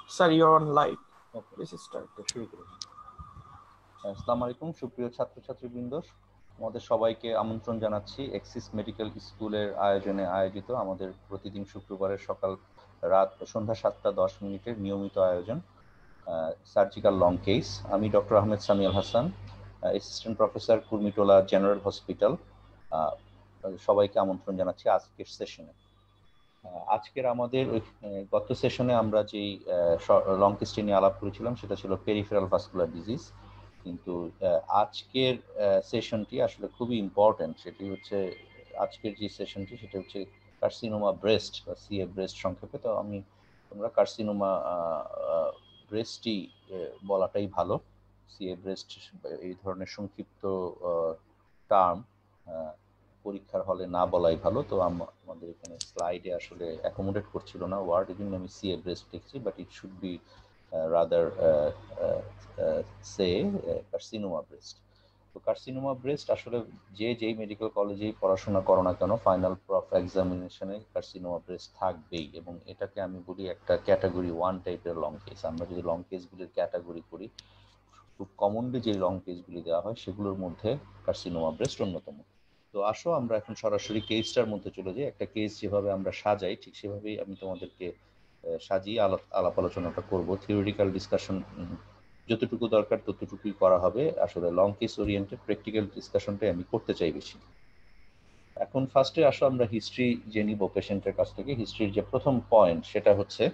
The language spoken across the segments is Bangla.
Sir, you're on live. Okay, Please start. শুরু করুন। আসসালামু আলাইকুম সুপ্রিয় ছাত্রছাত্রীবৃন্দ, আমাদের সবাইকে আমন্ত্রণ জানাচ্ছি এক্সিস মেডিকেল স্কুলের আয়োজিত আমাদের প্রতিদিন শুক্রবারের সন্ধ্যা 7টা 10 মিনিটের নিয়মিত আয়োজন সার্জিক্যাল লং কেস। আমি doctor Ahmed Samiul Hasan, assistant professor, Kurmitola general hospital. সবাইকে আমন্ত্রণ জানাচ্ছি আজকের সেশনে। আজকের আমাদের গত সেশনে আমরা যেই লং কেসটি নিয়ে আলাপ করেছিলাম সেটা ছিল পেরিফেরাল ভাস্কুলার ডিজিজ, কিন্তু আজকের সেশনটি আসলে খুবই ইম্পর্টেন্ট। সেটি হচ্ছে আজকের যে সেশনটি সেটা হচ্ছে কার্সিনোমা ব্রেস্ট বা সিএ ব্রেস্ট সংক্ষেপে। তো তোমরা কার্সিনোমা ব্রেস্টই বলাটাই ভালো। সিএ ব্রেস্ট এই ধরনের সংক্ষিপ্ত টার্ম পরীক্ষার হলে না বলাই ভালো। তো আমাদের এখানে স্লাইডে আসলে অ্যাকোমোডেট করছিল না ওয়ার্ড, এই জন্য আমি সিএ ব্রেস্ট লিখছি, but it should be rather say carcinoma breast. তো কার্সিনোমা ব্রেস্ট আসলে যেই মেডিকেল কলেজেই পড়াশোনা করো না কেন, ফাইনাল প্রফ এক্সামিনেশনে কার্সিনোমা ব্রেস্ট থাকবেই, এবং এটাকে আমি বলি একটা ক্যাটাগরি 1 টাইপের লং কেস। আমরা যদি লং কেসগুলির ক্যাটাগরি করি, খুব কমনলি যে লং কেসগুলি দেওয়া হয় সেগুলোর মধ্যে কার্সিনোমা ব্রেস্ট অন্যতম। তো আসো আমরা এখন সরাসরি কেসটার মধ্যে চলে যাই। একটা কেস যেভাবে আমরা সাজাই ঠিক সেভাবেই আমি তোমাদেরকে সাজিয়ে আলাপ আলোচনাটা করবো। থিওরিটিক্যাল ডিসকাশন যতটুকু দরকার ততটুকুই করা হবে। আসলে লং কেস ওরিয়েন্টেড প্র্যাকটিক্যাল ডিসকাশনটাই আমি করতে চাই বেশি। এখন ফার্স্টে আসো আমরা হিস্ট্রি যে নিব পেশেন্টের কাছ থেকে। হিস্ট্রির যে প্রথম পয়েন্ট সেটা হচ্ছে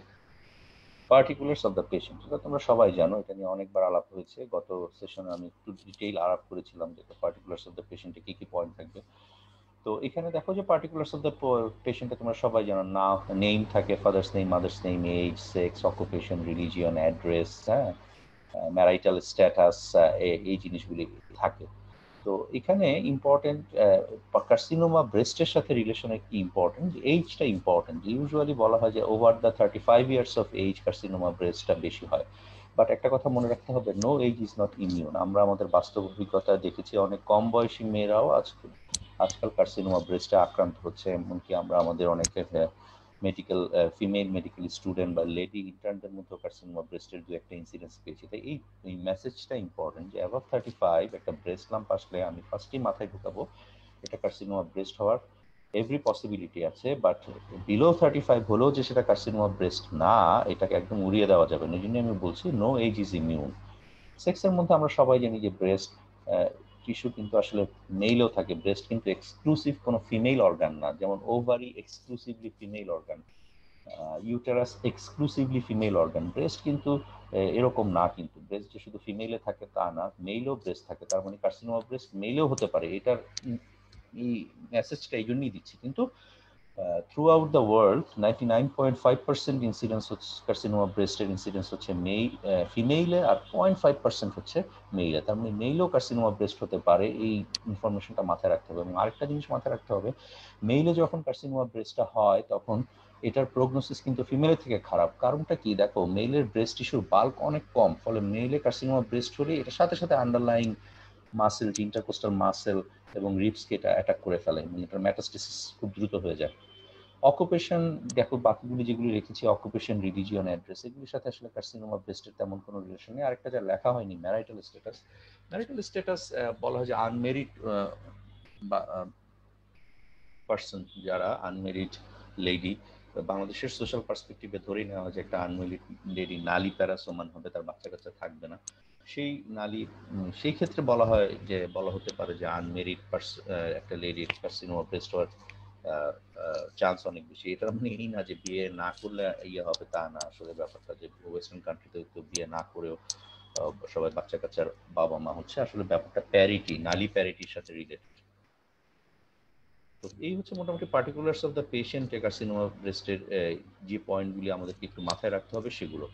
পার্টিকুলার্স অফ দ্য পেশেন্ট। এটা তোমরা সবাই জানো, এটা নিয়ে অনেকবার আলাপ হয়েছে। গত সেশনে আমি একটু ডিটেইল আলাপ করেছিলাম যে পার্টিকুলার্স অফ দ্য পেশেন্টে কি কি পয়েন্ট থাকবে। তো এখানে দেখো যে পার্টিকুলার্স অফ দ্য পেশেন্টে তোমরা সবাই জানো, না নেম থাকে, father's name, mother's name, age, sex, occupation, religion, address, হ্যাঁ, ম্যারাইটাল স্ট্যাটাস, এই জিনিসগুলি থাকে। তো এখানে ইম্পর্টেন্ট কার্সিনোমা ব্রেস্টের সাথে রিলেশনে কি ইম্পর্টেন্ট, এইজটা ইম্পর্টেন্ট। ইউজুয়ালি বলা হয় যে over the 35 years of age carcinoma ব্রেস্টটা বেশি হয়। বাট একটা কথা মনে রাখতে হবে, no age is not immune. আমরা আমাদের বাস্তব অভিজ্ঞতায় দেখেছি অনেক কম বয়সী মেয়েরাও আজকাল কার্সিনোমা ব্রেস্টে আক্রান্ত হচ্ছে। এমনকি আমরা আমাদের অনেকের ফিমেল মেডিকেল স্টুডেন্ট বা লেডি ইন্টার্নদের মধ্যেও কার্সিনোমা ব্রেস্টের দু একটা ইনসিডেন্স পেয়েছি। তাই এই মেসেজটা ইম্পর্টেন্ট যে অ্যাবভ 35 একটা ব্রেস্ট লাম্প আসলে আমি ফার্স্টেই মাথায় ঢুকাবো এটা কার্সিনোমা ব্রেস্ট হওয়ার এভরি পসিবিলিটি আছে। বাট বিলো 35 হলেও যে সেটা কার্সিনোমা ব্রেস্ট না, এটাকে একদম উড়িয়ে দেওয়া যাবে না। এই জন্য আমি বলছি নো এজ ইজ ইমিউন। সেক্সের মধ্যে আমরা সবাই জানি যে ব্রেস্ট টিস্যু কিন্তু আসলে মেইলও থাকে। ব্রেস্ট কিন্তু এক্সক্লুসিভ কোনো ফিমেল অর্গান না, যেমন ovary exclusively female organ, uterus exclusively female organ. Breast কিন্তু এরকম না, কিন্তু ব্রেস্ট যে শুধু ফিমেলে থাকে তা না, মেইলেও ব্রেস্ট থাকে। তার মানে কার্সিনোমা ব্রেস্ট মেইলেও হতে পারে। এটার এই মেসেজটা এই জন্যই দিচ্ছি। কিন্তু through out the world 99.5% incidence হচ্ছে কার্সিনোমা ব্রেস্টের ইনসিডেন্স হচ্ছে ফিমেইলে, আর 0.5% হচ্ছে মেইলে। তার মানে মেইলেও কার্সিনোমা ব্রেস্ট হতে পারে। এই ইনফরমেশনটা মাথায় রাখতে হবে। এবং আরেকটা জিনিস মাথায় রাখতে হবে, মেইলে যখন কার্সিনোমা ব্রেস্টটা হয় তখন এটার প্রগনোসিস কিন্তু ফিমেলের থেকে খারাপ। কারণটা কি দেখো, মেইলের ব্রেস্ট টিস্যুর বাল্ক অনেক কম, ফলে মেইলে কার্সিনোমা ব্রেস্ট হলে এটার সাথে সাথে আন্ডারলাইং মাসেল, ইন্টারকোস্টাল মাসেল এবং রিবসকে এটা অ্যাটাক করে ফেলে, মানে এটার মেটাস্টেসিস খুব দ্রুত হয়ে যায়। অকুপেশন দেখো, বাকিগুলি যেগুলি রেখেছি, অকুপেশন, রিলিজিয়ন, অ্যাড্রেস, এগুলির সাথে আসলে কার্সিনোমা ব্রেস্টের তেমন কোনো রিলেশন নেই। আরেকটা যা লেখা হয়নি, ম্যারাইটাল স্ট্যাটাস। ম্যারাইটাল স্ট্যাটাস বলা হয় যে আনমেরিড বা পার্সন, যারা আনমেরিড লেডি, বাংলাদেশের সোশ্যাল পার্সপেক্টিভে ধরেই নেওয়া হয় যে একটা আনমেরিড লেডি নালী প্যারাসোমান হবে, তার বাচ্চা কাচ্চা থাকবে না। সেই নালী সেই ক্ষেত্রে বলা হতে পারে যে আনমেরিড একটা লেডির কার্সিনোমা ব্রেস্ট হওয়ার চান্স অনেক বেশি। এটা মানে এই না যে বিয়ে না করলে ইয়ে হবে, তা না। আসলে ব্যাপারটা যে ওয়েস্টার্ন কান্ট্রিতে তো বিয়ে না করেও সবাই বাচ্চা কাচ্চার বাবা মা হচ্ছে। আসলে ব্যাপারটা প্যারিটি, নালী প্যারিটির সাথে রিলেটেড। তো এই হচ্ছে মোটামুটি particulars of the patient carcinoma ব্রেস্টের যে পয়েন্টগুলি আমাদেরকে একটু মাথায় রাখতে হবে সেগুলো।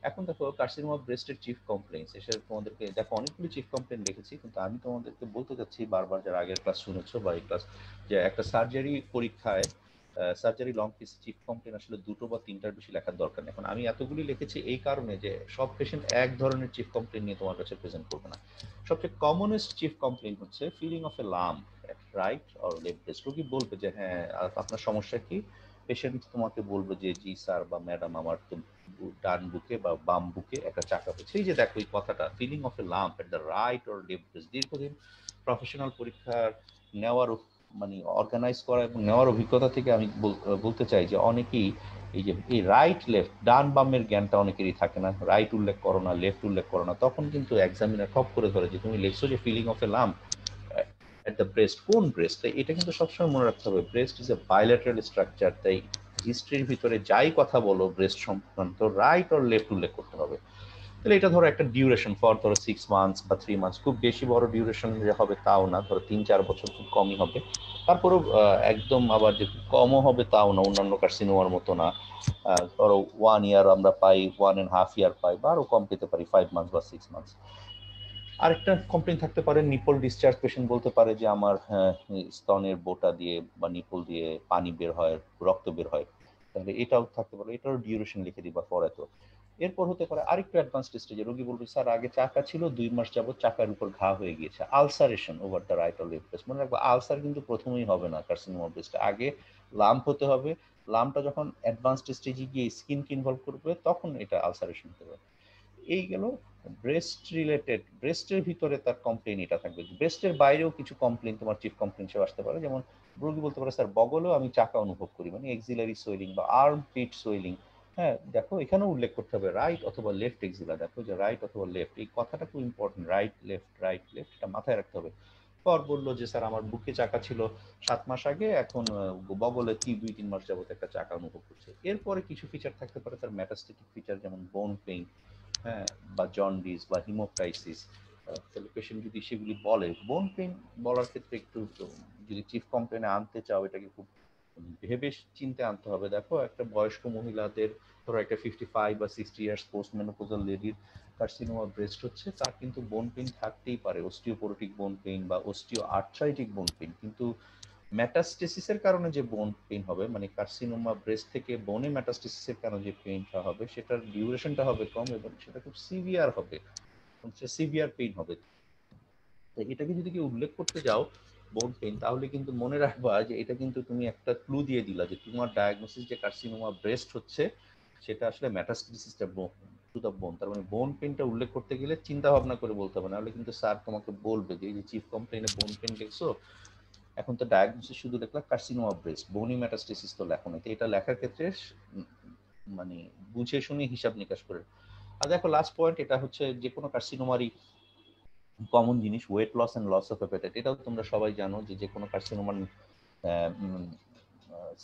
এখন দেখো কার্সিনোমা ব্রেস্টের চিফ কমপ্লেইনস, এসে তোমাদেরকে দেখো অনেকগুলি চিফ কমপ্লেইন লিখেছি, কিন্তু আমি তোমাদেরকে বলতে চাচ্ছি বারবার, যারা আগের ক্লাস শুনেছো বা এই ক্লাস, যে একটা সার্জারি পরীক্ষায় surgery long case chief complain আসলে দুটো বা তিনটার বেশি লেখার দরকার নেই। এখন আমি এতগুলি লিখেছি এই কারণে যে সব পেশেন্ট এক ধরনের চিফ কমপ্লেইন নিয়ে তোমার কাছে প্রেজেন্ট করবে না। সবচেয়ে কমনেস্ট চিফ কমপ্লেইন হচ্ছে feeling of a lump right or left breast. রোগী বলবে যে হ্যাঁ আপনার সমস্যা কি, পেশেন্ট তোমাকে বলবে যে জি স্যার বা ম্যাডাম আমার তো ডান বুকে বা বাম বুকে একটা চাকা হচ্ছে। এই যে দেখো এই কথাটা, feeling of a lump at the right or left breast, দীর্ঘদিন প্রফেশনাল পরীক্ষার নেওয়ার মানে অর্গানাইজ করা এবং নেওয়ার অভিজ্ঞতা থেকে আমি বলতে চাই যে অনেকেই এই যে এই রাইট লেফট ডান বামের জ্ঞানটা অনেকেরই থাকে না, রাইট উল্লেখ করো না, লেফট উল্লেখ করো না, তখন কিন্তু এক্সামিনার ঠপ করে ধরে যে তুমি লিখছো যে feeling of a lump at the breast, কোন ব্রেস্ট? তাই এটা কিন্তু সবসময় মনে রাখতে হবে, breast is a bilateral structure. তাই হিস্ট্রির ভিতরে যাই কথা বলো ব্রেস্ট সংক্রান্ত, রাইট অর লেফট উল্লেখ করতে হবে। তাহলে এটা ধরো একটা ডিউরেশন ফর ধরো 6 মান্থস বা 3 মান্থস, খুব বেশি বড় ডিউরেশন যে হবে তাও না, ধরো 3-4 বছর খুব কমই হবে। তারপরেও একদম আবার যে কমও হবে তাও না, অন্যান্য কার্সিনোমার মতো না। ধরো 1 ইয়ার আমরা পাই, 1.5 ইয়ার পাই, বা আরো কম পেতে পারি 5 মান্থস বা 6 মান্থস। আরেকটা কমপ্লেন থাকতে পারে নিপল ডিসচার্জ, পেশেন্ট বলতে পারে যে আমার স্তনের বোটা দিয়ে বা নিপল দিয়ে পানি বের হয়, রক্ত বের হয়, তাহলে এটাও থাকতে পারে, এটারও ডিউরেশন লিখে দিবা ফর এত। এরপর হতে পারে আরেকটু অ্যাডভান্স স্টেজে রোগী বলবে স্যার আগে চাকা ছিল, 2 মাস যাবত চাকার উপর ঘা হয়ে গিয়েছে, ulceration over the right or left breast. মনে রাখবো আলসার কিন্তু প্রথমেই হবে না কার্সিনোমা ব্রেস্টে, আগে লাম্প হতে হবে, লাম্পটা যখন অ্যাডভান্সড স্টেজে গিয়ে স্কিনকে ইনভলভ করবে তখন এটা আলসারেশন হতে পারে। এই গেল ব্রেস্ট রিলেটেড, ব্রেস্টের ভিতরে তার কমপ্লেন এটা থাকবে। ব্রেস্টের বাইরেও কিছু কমপ্লেন তোমার চিফ কমপ্লেন হিসেবে আসতে পারে, যেমন রোগী বলতে পারে স্যার বগলেও আমি চাকা অনুভব করি, মানে এক্সিলারি সোয়েলিং বা আর্ম পিট সোয়েলিং। হ্যাঁ দেখো এখানেও উল্লেখ করতে হবে রাইট অথবা লেফট এক্সিলা, দেখো যে রাইট অথবা লেফট, এই কথাটা খুব ইম্পর্টেন্ট, রাইট লেফট এটা মাথায় রাখতে হবে। পর বললো যে স্যার আমার বুকে চাকা ছিল 7 মাস আগে, এখন বগলে 2-3 মাস যাবত একটা চাকা অনুভব করছে। এরপরে কিছু ফিচার থাকতে পারে তার মেটাস্টেটিক ফিচার, যেমন বোন পেইন, হ্যাঁ, বা জন্ডিস বা হিমোক্রাইসিস। তাহলে পেশেন্ট যদি সেগুলি বলে, বোন পেইন বলার ক্ষেত্রে একটু যদি চিফ কমপ্লেনে আনতে চাও এটাকে খুব ভেবে চিন্তে আনতে হবে। দেখো একটা বয়স্ক মহিলাদের, ধরো একটা 55 বা 60 ইয়ার্স পোস্ট মেনোপোজাল লেডির কার্সিনোমা ব্রেস্ট হচ্ছে, তার কিন্তু বোন পেইন থাকতেই পারে, অস্টিওপোরোটিক বোন পেইন বা অস্টিও আর্থ্রাইটিক বোন পেইন, কিন্তু মেটাস্টেসিসের কারণে যে বোন পেইন হবে, মানে কার্সিনোমা ব্রেস্ট থেকে বোনে মেটাস্টেসিসের কারণে যে পেইনটা হবে সেটার ডিউরেশনটা হবে কম এবং সেটা খুব সিভিয়ার হবে, সিভিয়ার পেইন হবে। এটাকে যদি কেউ উল্লেখ করতে যাও বোন পেইন, তাহলে কিন্তু মনে রাখবা যে এটা কিন্তু তুমি একটা ক্লু দিয়ে দিলা যে তোমার ডায়াগনোসিস যে কার্সিনোমা ব্রেস্ট হচ্ছে সেটা আসলে মেটাস্টেসিসটা টু দ্য বোন। তার মানে বোন পেইনটা উল্লেখ করতে গেলে চিন্তা ভাবনা করে বলতে হবে, নাহলে কিন্তু স্যার তোমাকে বলবে যে এই যে চিফ কমপ্লেইনে বোন পেইন দেখছো, এখন তো ডায়াগনোসিস শুধু দেখলাম কার্সিনোমা ব্রেস্ট, বোনি মেটাস্টেসিস তো লেখো না। তো এটা লেখার ক্ষেত্রে মানে বুঝে শুনে হিসাব নিকাশ করে। আর দেখো লাস্ট পয়েন্ট, এটা হচ্ছে যে কোনো কার্সিনোমারই কমন জিনিস, weight loss and loss of appetite. এটাও তোমরা সবাই জানো যে যে কোনো কার্সিনোমার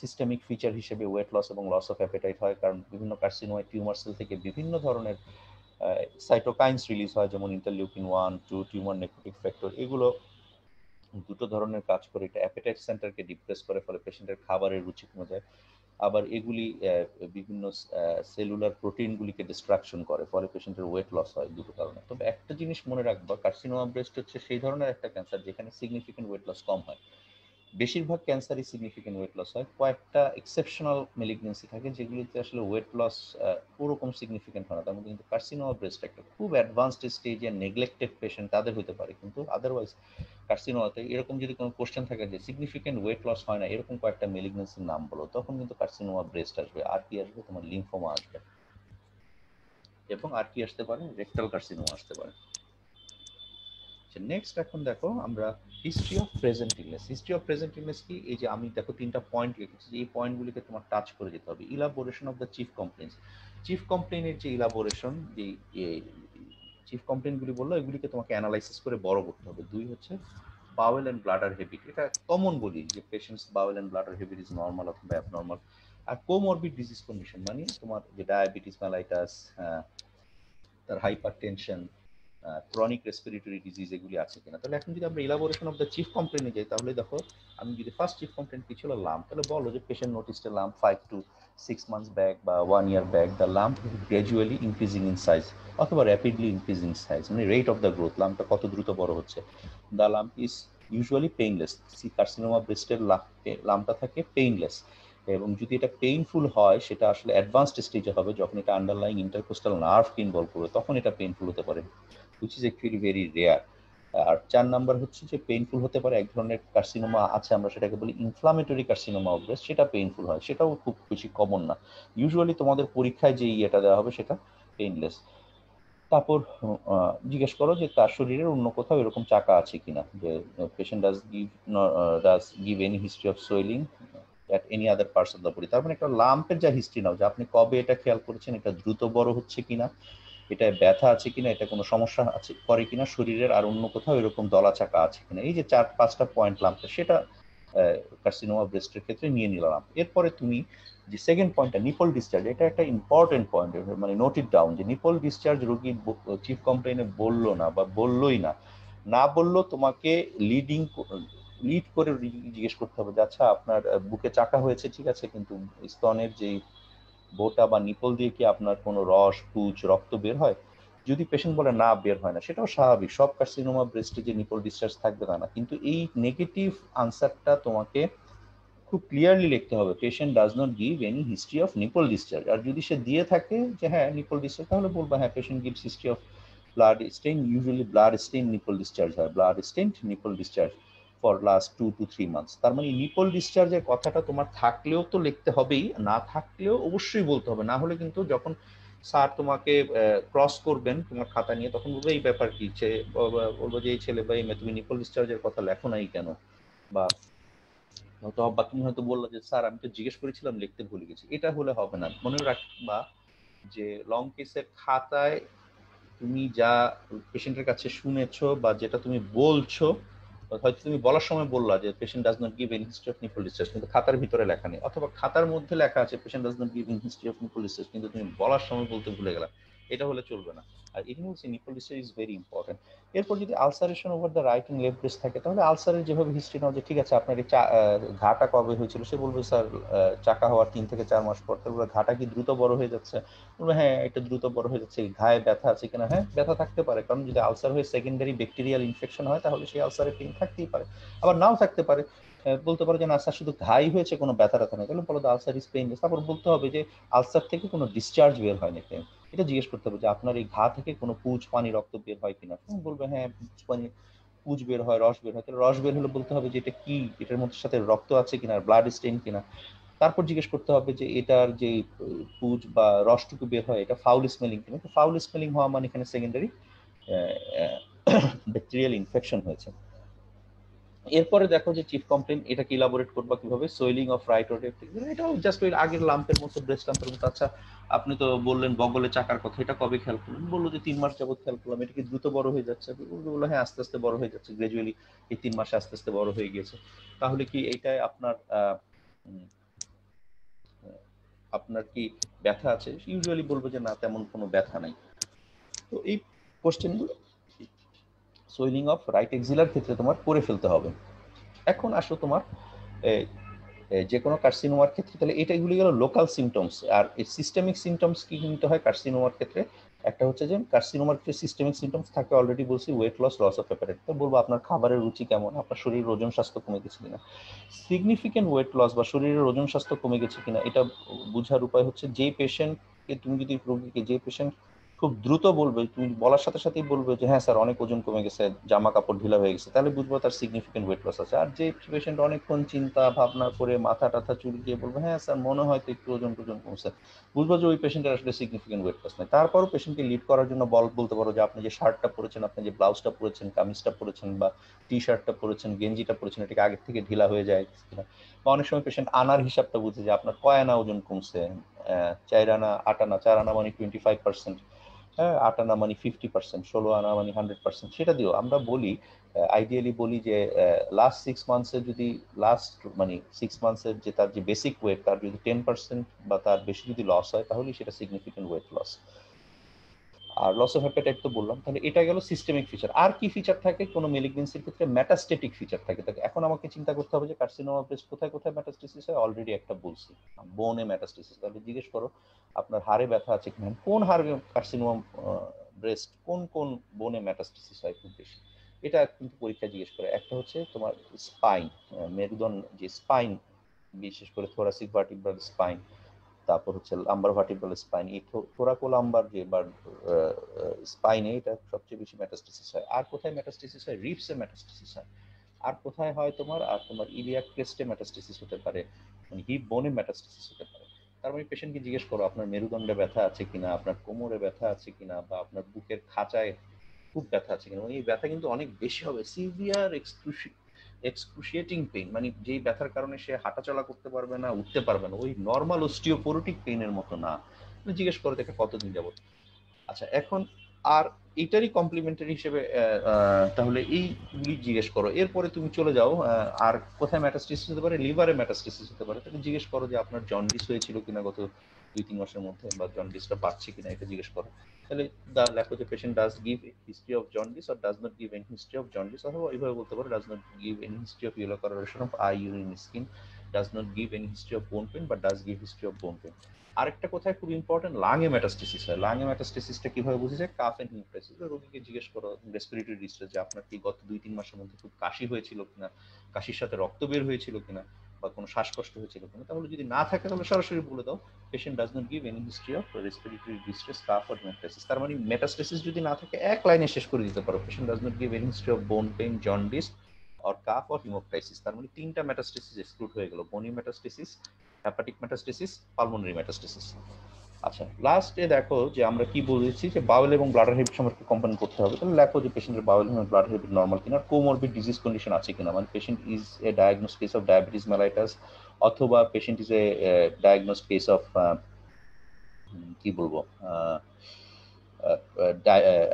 সিস্টেমিক ফিচার হিসেবে ওয়েট লস এবং লস অফ অ্যাপেটাইট হয়, কারণ বিভিন্ন কার্সিনোমায় টিউমার সেল থেকে বিভিন্ন ধরনের সাইটোকাইন্স রিলিজ হয়, যেমন ইন্টারলিউকিন 1-2, টিউমার নেক্রোটিক ফ্যাক্টর, এগুলো দুটো ধরনের কাজ করে। এটা অ্যাপেটাইট সেন্টারকে ডিপ্রেস করে, ফলে পেশেন্টের খাবারের রুচি কমে যায়। আবার এগুলি বিভিন্ন সেলুলার প্রোটিনগুলিকে ডিস্ট্রাকশন করে, ফলে পেশেন্টের ওয়েট লস হয়, দুটো কারণে। তবে একটা জিনিস মনে রাখবা, কার্সিনোমা ব্রেস্ট হচ্ছে সেই ধরনের একটা ক্যান্সার যেখানে সিগনিফিকেন্ট ওয়েট লস কম হয়। বেশিরভাগ ক্যান্সারই সিগনিফিকেন্ট ওয়েট লস হয়, কয়েকটা এক্সেপশনাল মেলিগনেন্সি থাকে যেগুলিতে আসলে ওয়েট লস ওরকম সিগনিফিকেন্ট হয় না। তার মধ্যে কিন্তু কার্সিনোমা ব্রেস্ট একটা খুব অ্যাডভান্সড স্টেজে নেগলেক্টেড পেশেন্ট তাদের হতে পারে, কিন্তু আদারওয়াইজ কার্সিনোমাতে এরকম যদি কোনো কোশ্চেন থাকে যে সিগনিফিকেন্ট ওয়েট লস হয় না এরকম কয়েকটা মেলিগনেন্সির নাম বলো, তখন কিন্তু কার্সিনোমা ব্রেস্ট আসবে। আর কি আসবে? তোমার লিম্ফোমা আসবে, এবং আর কি আসতে পারে? রেকটাল কার্সিনোমা আসতে পারে। নেক্সট এখন দেখো আমরা history of present illness. History of present illness কি? এই যে আমি দেখো 3টা পয়েন্ট লিখেছি, এই পয়েন্টগুলিকে তোমার টাচ করে যেতে হবে। Elaboration of the chief complaints, chief কমপ্লেইনের যে ইলাবোরেশন, যে চিফ কমপ্লেইনগুলি বললো, এগুলিকে তোমাকে অ্যানালাইসিস করে বড় করতে হবে। 2 হচ্ছে বাওয়েল অ্যান্ড ব্লাডার হ্যাবিট, এটা কমন বলি যে patient's bowel and bladder habit is normal অথবা অ্যাবনর্মাল। আর কোমরবিড ডিজিজ কন্ডিশন মানে তোমার যে ডায়াবেটিস মেলাইটাস, তার hypertension, chronic respiratory disease এগুলি আছে কিনা। তাহলে এখন যদি আমরা ইলাবোরেশন অফ দ্য চিফ কমপ্লেইনে যাই, তাহলে দেখো আমি যদি ফার্স্ট চিফ কমপ্লেইন কি ছিল? লাম্প। তাহলে বলো যে patient noticed a lump 5 to 6 months back বা 1 year back, the lump gradually increasing in size অথবা র্যাপিডলি ইনক্রিজিং সাইজ, মানে রেট অফ দ্য গ্রোথ, লাম্পটা কত দ্রুত বড় হচ্ছে। The lump is usually painless, carcinoma ব্রেস্টের লাম্পটা থাকে পেইনলেস, এবং যদি এটা পেইনফুল হয় সেটা আসলে অ্যাডভান্সড স্টেজে হবে, যখন এটা আন্ডারলাইং ইন্টারকোস্টাল নার্ভকে ইনভলভ করবে তখন এটা পেইনফুল হতে পারে, which is actually very rare. আর 4 নাম্বার হচ্ছে যে পেইনফুল হতে পারে। এক ধরনের কার্সিনোমা আছে, আমরা সেটাকে বলি ইনফ্লামেটরি কার্সিনোমা অফ ব্রেস্ট, সেটা পেইনফুল হয়, সেটাও খুব বেশি কমন না। ইউজুয়ালি তোমাদের পরীক্ষায় যে ইয়েটা দেওয়া হবে সেটা পেইনলেস। তারপর জিজ্ঞেস করো যে তার শরীরের অন্য কোথাও এরকম চাকা আছে কিনা, যে patient does give any history of swelling at any other parts of the body. তার মানে একটা লাম্পের যা হিস্ট্রি নাও, যে আপনি কবে এটা খেয়াল করেছেন, এটা দ্রুত বড় হচ্ছে কিনা, এটা ব্যথা আছে কিনা, এটা কোনো সমস্যা আছে করে কিনা শরীরের, আর অন্য কোথাও এরকম দলা চাকা আছে কিনা। এই যে 4-5টা পয়েন্ট লাম্পের, সেটা কার্সিনোমা ব্রেস্টের ক্ষেত্রে নিয়ে নিলাম। এরপরে তুমি যে সেকেন্ড পয়েন্টটা নিপল ডিসচার্জ, এটা একটা ইম্পর্টেন্ট পয়েন্ট, মানে নোট ইট ডাউন, যে নিপল ডিসচার্জ রোগী চিফ কমপ্লেনে বললো না বা বললোই না, না বললো তোমাকে লিড করে জিজ্ঞেস করতে হবে যে আচ্ছা আপনার বুকে চাকা হয়েছে ঠিক আছে, কিন্তু স্তনের যে বোটা বা নিপল দিয়ে কি আপনার কোনো রস, পুজ, রক্ত বের হয়? যদি পেশেন্ট বলে না বের হয় না, সেটাও স্বাভাবিক, সব কার্সিনোমা ব্রেস্টে যে নিপল ডিসচার্জ থাকবে তা না, কিন্তু এই নেগেটিভ আনসারটা তোমাকে খুব ক্লিয়ারলি লিখতে হবে, patient does not give any history of nipple discharge. আর যদি সে দিয়ে থাকে যে হ্যাঁ নিপল ডিসচার্জ, তাহলে বলবো হ্যাঁ patient gives history of blood stain, usually blood stain nipple discharge হয়, blood stain nipple discharge for last 2 to 3 months। তার মানে নিপল ডিসচার্জের কথাটা তোমার থাকলেও তো লিখতে হবেই, না থাকলেও অবশ্যই বলতে হবে। না হলে কিন্তু যখন স্যার তোমাকে ক্রস করবেন তোমার খাতা নিয়ে, তখন বলবে এই ব্যাপার কি, বলবো যে এই ছেলে বা এই মেয়ে তুমি নিপল ডিসচার্জের কথা লেখো নাই কেন, বা বা তুমি হয়তো বললো যে স্যার আমি তো জিজ্ঞেস করেছিলাম লিখতে ভুলে গেছি। এটা হলে হবে না। মনে রাখবা যে লং কেসের খাতায় তুমি যা পেশেন্টের কাছে শুনেছো বা যেটা তুমি বলছো, হয়তো তুমি বলার সময় বললা যে patient does not give any history of nipple discharge, কিন্তু খাতার ভিতরে লেখা নেই, অথবা খাতার মধ্যে লেখা আছে patient does not give any history of nipple discharge, কিন্তু তুমি বলার সময় বলতে ভুলে গেলা, এটা হলে চলবে না। আর এখানে হচ্ছে nipple discharge is very important. এরপর যদি ulceration over the right and left breast থাকে, তাহলে আলসারের যেভাবে হিস্ট্রি নাও, যে ঠিক আছে আপনার এই ঘাটা কবে হয়েছিল, সে বলবে স্যার চাকা হওয়ার 3 থেকে 4 মাস পর। তারপরে ঘাটা কি দ্রুত বড় হয়ে যাচ্ছে, বলবে হ্যাঁ এটা দ্রুত বড় হয়ে যাচ্ছে। ঘায়ে ব্যথা আছে কিনা, হ্যাঁ ব্যথা থাকতে পারে, কারণ যদি আলসার হয়ে সেকেন্ডারি ব্যাকটেরিয়াল ইনফেকশন হয় তাহলে সেই আলসারে পেইন থাকতেই পারে, আবার নাও থাকতে পারে। বলতে পারো যে না স্যার শুধু ঘাই হয়েছে, কোনো ব্যথা ব্যথা নেই, তাহলে বলো আলসার ইজ পেইনলেস। তারপর বলতে হবে যে আলসার থেকে কোনো ডিসচার্জ বের হয় নাকি, এটা জিজ্ঞেস করতে হবে যে আপনার এই ঘা থেকে কোনো পুজ, পানি, রক্ত বের হয় কিনা। বলবে হ্যাঁ পুজ, পানি, পুজ বের হয়, রস বের হয়। তাহলে রস বের হলে বলতে হবে যে এটা কি, এটার মধ্যে সাথে রক্ত আছে কিনা, ব্লাড স্টেইন কিনা। তারপর জিজ্ঞেস করতে হবে যে এটার যে পুজ বা রসটুকু বের হয় এটা ফাউল স্মেলিং কিনা। তো ফাউল স্মেলিং হওয়া মানে এখানে সেকেন্ডারি ব্যাকটেরিয়াল ইনফেকশন হয়েছে। এরপরে দেখো যে চিফ কমপ্লেন, এটা কি ইলাবোরেট করবা কিভাবে, সোয়েলিং অফ রাইট ওর, এটাও জাস্ট ওই আগের লাম্পের মতো, ব্রেস্ট লাম্পের মতো। আচ্ছা আপনি তো বললেন বগলে চাকার কথা, এটা কবে খেয়াল করলেন, বললো যে 3 মাস যাবত খেয়াল করলাম। এটা কি দ্রুত বড় হয়ে যাচ্ছে, বললো হ্যাঁ আস্তে আস্তে বড় হয়ে যাচ্ছে, গ্রাজুয়ালি এই 3 মাসে আস্তে আস্তে বড় হয়ে গিয়েছে। তাহলে কি এইটাই আপনার আপনার কি ব্যথা আছে, ইউজুয়ালি বলবো যে না তেমন কোনো ব্যথা নাই। তো এই কোশ্চেনগুলো সোয়েলিং অফ রাইট এক্সিলার ক্ষেত্রে তোমার করে ফেলতে হবে। এখন আসো তোমার যে কোনো কার্সিনোমার ক্ষেত্রে, তাহলে এটাগুলি গেল লোকাল সিমটমস। আর এই সিস্টেমিক সিমটমস কি নিতে হয় কার্সিনোমার ক্ষেত্রে, একটা হচ্ছে যে কার্সিনোমার ক্ষেত্রে সিস্টেমিক সিমটমস থাকে, অলরেডি বলছি, weight loss, loss of appellate. তো বলবো আপনার খাবারের রুচি কেমন, আপনার শরীরের ওজন স্বাস্থ্য কমে গেছে কিনা। সিগনিফিকেন্ট ওয়েট লস বা শরীরের ওজন স্বাস্থ্য কমে গেছে কিনা, এটা বোঝার উপায় হচ্ছে যে পেশেন্টকে তুমি যদি রোগীকে, যে পেশেন্ট খুব দ্রুত বলবে, তুমি বলার সাথে সাথেই বলবে যে হ্যাঁ স্যার অনেক ওজন কমে গেছে, জামা কাপড় ঢিলা হয়ে গেছে, তাহলে বুঝবো তার সিগনিফিকেন্ট ওয়েট লস আছে। আর যে পেশেন্ট অনেকক্ষণ চিন্তা ভাবনা করে মাথা টাথা চুলকিয়ে বলবে হ্যাঁ স্যার মনে হয় তো একটু ওজন টোজন কমছে, বুঝবো যে ওই পেশেন্টের আসলে সিগনিফিকেন্ট ওয়েট লস নেই। তারপরও পেশেন্টকে লিড করার জন্য বলতে পারো যে আপনি যে শার্টটা পরেছেন, আপনি যে ব্লাউজটা পরেছেন, কামিজটা পরেছেন বা টি শার্টটা পরেছেন, গেঞ্জিটা পরেছেন, এটাকে আগের থেকে ঢিলা হয়ে যায় কিনা। বা অনেক সময় পেশেন্ট আনার হিসাবটা বুঝে যে আপনার কয় আনা ওজন কমছে, 4 আনা, 8 আনা, 4 আনা মানে 25%, হ্যাঁ 8 আনা মানে 50%, 16 আনা মানে 100%, সেটা দিও। আমরা বলি আইডিয়ালি বলি যে লাস্ট 6 মান্থসে যদি মানে 6 মান্থসের যে তার যে বেসিক ওয়েট, তার যদি 10% বা তার বেশি যদি লস হয়, তাহলে সেটা সিগনিফিকেন্ট ওয়েট লস। আর লস অফ হ্যাপাটাইট তো বললাম। তাহলে এটা গেল সিস্টেমিক ফিচার। আর কি ফিচার থাকে কোন মেলিগনেন্সির ক্ষেত্রে, মেটাস্টেটিক ফিচার থাকে। এখন আমাকে চিন্তা করতে হবে যে কার্সিনোমা ব্রেস্ট কোথায় কোথায় মেটাস্টেসিস হয়, অলরেডি একটা বলছি, বোনে মেটাস্টেসিস। তাহলে জিজ্ঞেস করো আপনার হাড়ে ব্যথা আছে কিনা, কোন হাড়ে কার্সিনোমা ব্রেস্ট, কোন কোন বোনে মেটাস্টেসিস হয় খুব বেশি। এটা কিন্তু পরীক্ষা জিজ্ঞেস করে। একটা হচ্ছে তোমার স্পাইন, মেরুদণ্ড যে স্পাইন, বিশেষ করে থোরাসিক ভার্টিব্রাল স্পাইন, তারপর হচ্ছে লাম্বার ভার্টিব্রাল স্পাইন, এই থোরাকোলাম্বার যে বা স্পাইনে এটা সবচেয়ে বেশি মেটাস্টেসিস হয়। আর কোথায় মেটাস্টেসিস হয়? রিবসে মেটাস্টেসিস হয়। আর কোথায় হয় তোমার? আর তোমার ইলিয়াক ক্রেস্টে মেটাস্টেসিস হতে পারে, মানে হিপ বোনে মেটাস্টেসিস হতে পারে। তার মানে পেশেন্টকে জিজ্ঞেস করো আপনার মেরুদণ্ডে ব্যথা আছে কিনা, আপনার কোমরে ব্যথা আছে কিনা, বা আপনার বুকের খাঁচায় খুব ব্যথা আছে কিনা। এই ব্যথা কিন্তু অনেক বেশি হবে, সিভিয়ার এক্সক্রুশিয়েটিং পেইন, মানে যেই ব্যথার কারণে সে হাঁটাচলা করতে পারবে না, উঠতে পারবে না, ওই নর্মাল অস্টিওপোরোটিক পেইনের মতো না। জিজ্ঞেস করো দেখে কতদিন যাবত। আচ্ছা, এখন আর এটারই কমপ্লিমেন্টারি হিসেবে তাহলে এইগুলি জিজ্ঞেস করো। এরপরে তুমি চলে যাও আর কোথায় মেটাস্টেসিস হতে পারে? লিভারে মেটাস্টেসিস হতে পারে। তাহলে জিজ্ঞেস করো যে আপনার জন্ডিস হয়েছিল কিনা গত 2-3 মাসের মধ্যে, বা জন্ডিসটা বাড়ছে কিনা, এটা জিজ্ঞেস করো। তাহলে লেখো যে patient does give history of jaundice or does not give any history of jaundice, অথবা এইভাবে বলতে পারো does not give any history of yellow colouration of eye, urine, skin, does not give any history of bone pain, বা does give history of bone pain. আরেকটা কোথায় খুব ইম্পর্টেন্ট, লাংয়ে মেটাস্টেসিস হয়। লাংয়ে মেটাস্টেসিসটা কিভাবে বুঝে যায়? Cough and haemoptysis. রোগীকে জিজ্ঞেস করো রেসপিরেটরি ডিস্ট্রেস, যে আপনার কি গত 2-3 মাসের মধ্যে খুব কাশি হয়েছিল কিনা, কাশির সাথে রক্ত বের হয়েছিল কিনা, বা কোনো শ্বাসকষ্ট হয়েছিল কিনা। তাহলে যদি না থাকে তাহলে সরাসরি বলে দাও patient does not give any history of respiratory distress, cough or haemoptysis. তার মানে মেটাস্টেসিস যদি না থাকে এক লাইনে শেষ করে দিতে পারো, patient does not give any history of bone pain, jaundice or cough or haemoptysis. তার মানে 3টা মেটাস্টেসিস এক্সক্লুড হয়ে গেল: bony metastasis, hepatic metastasis, pulmonary metastasis. আচ্ছা, লাস্টে দেখো যে আমরা কি বলেছি যে বাউল এবং ব্লাডার হ্যাবিট সম্পর্কে কম্পেন করতে হবে। তাহলে লেখো যে পেশেন্টের বাউল এবং ব্লাডার হ্যাবিট নর্মাল কিনা, কোমরবিড ডিজিজ কন্ডিশন আছে কিনা, মানে patient is a diagnose case of diabetes mellitus, অথবা patient is a diagnose case of কি বলবো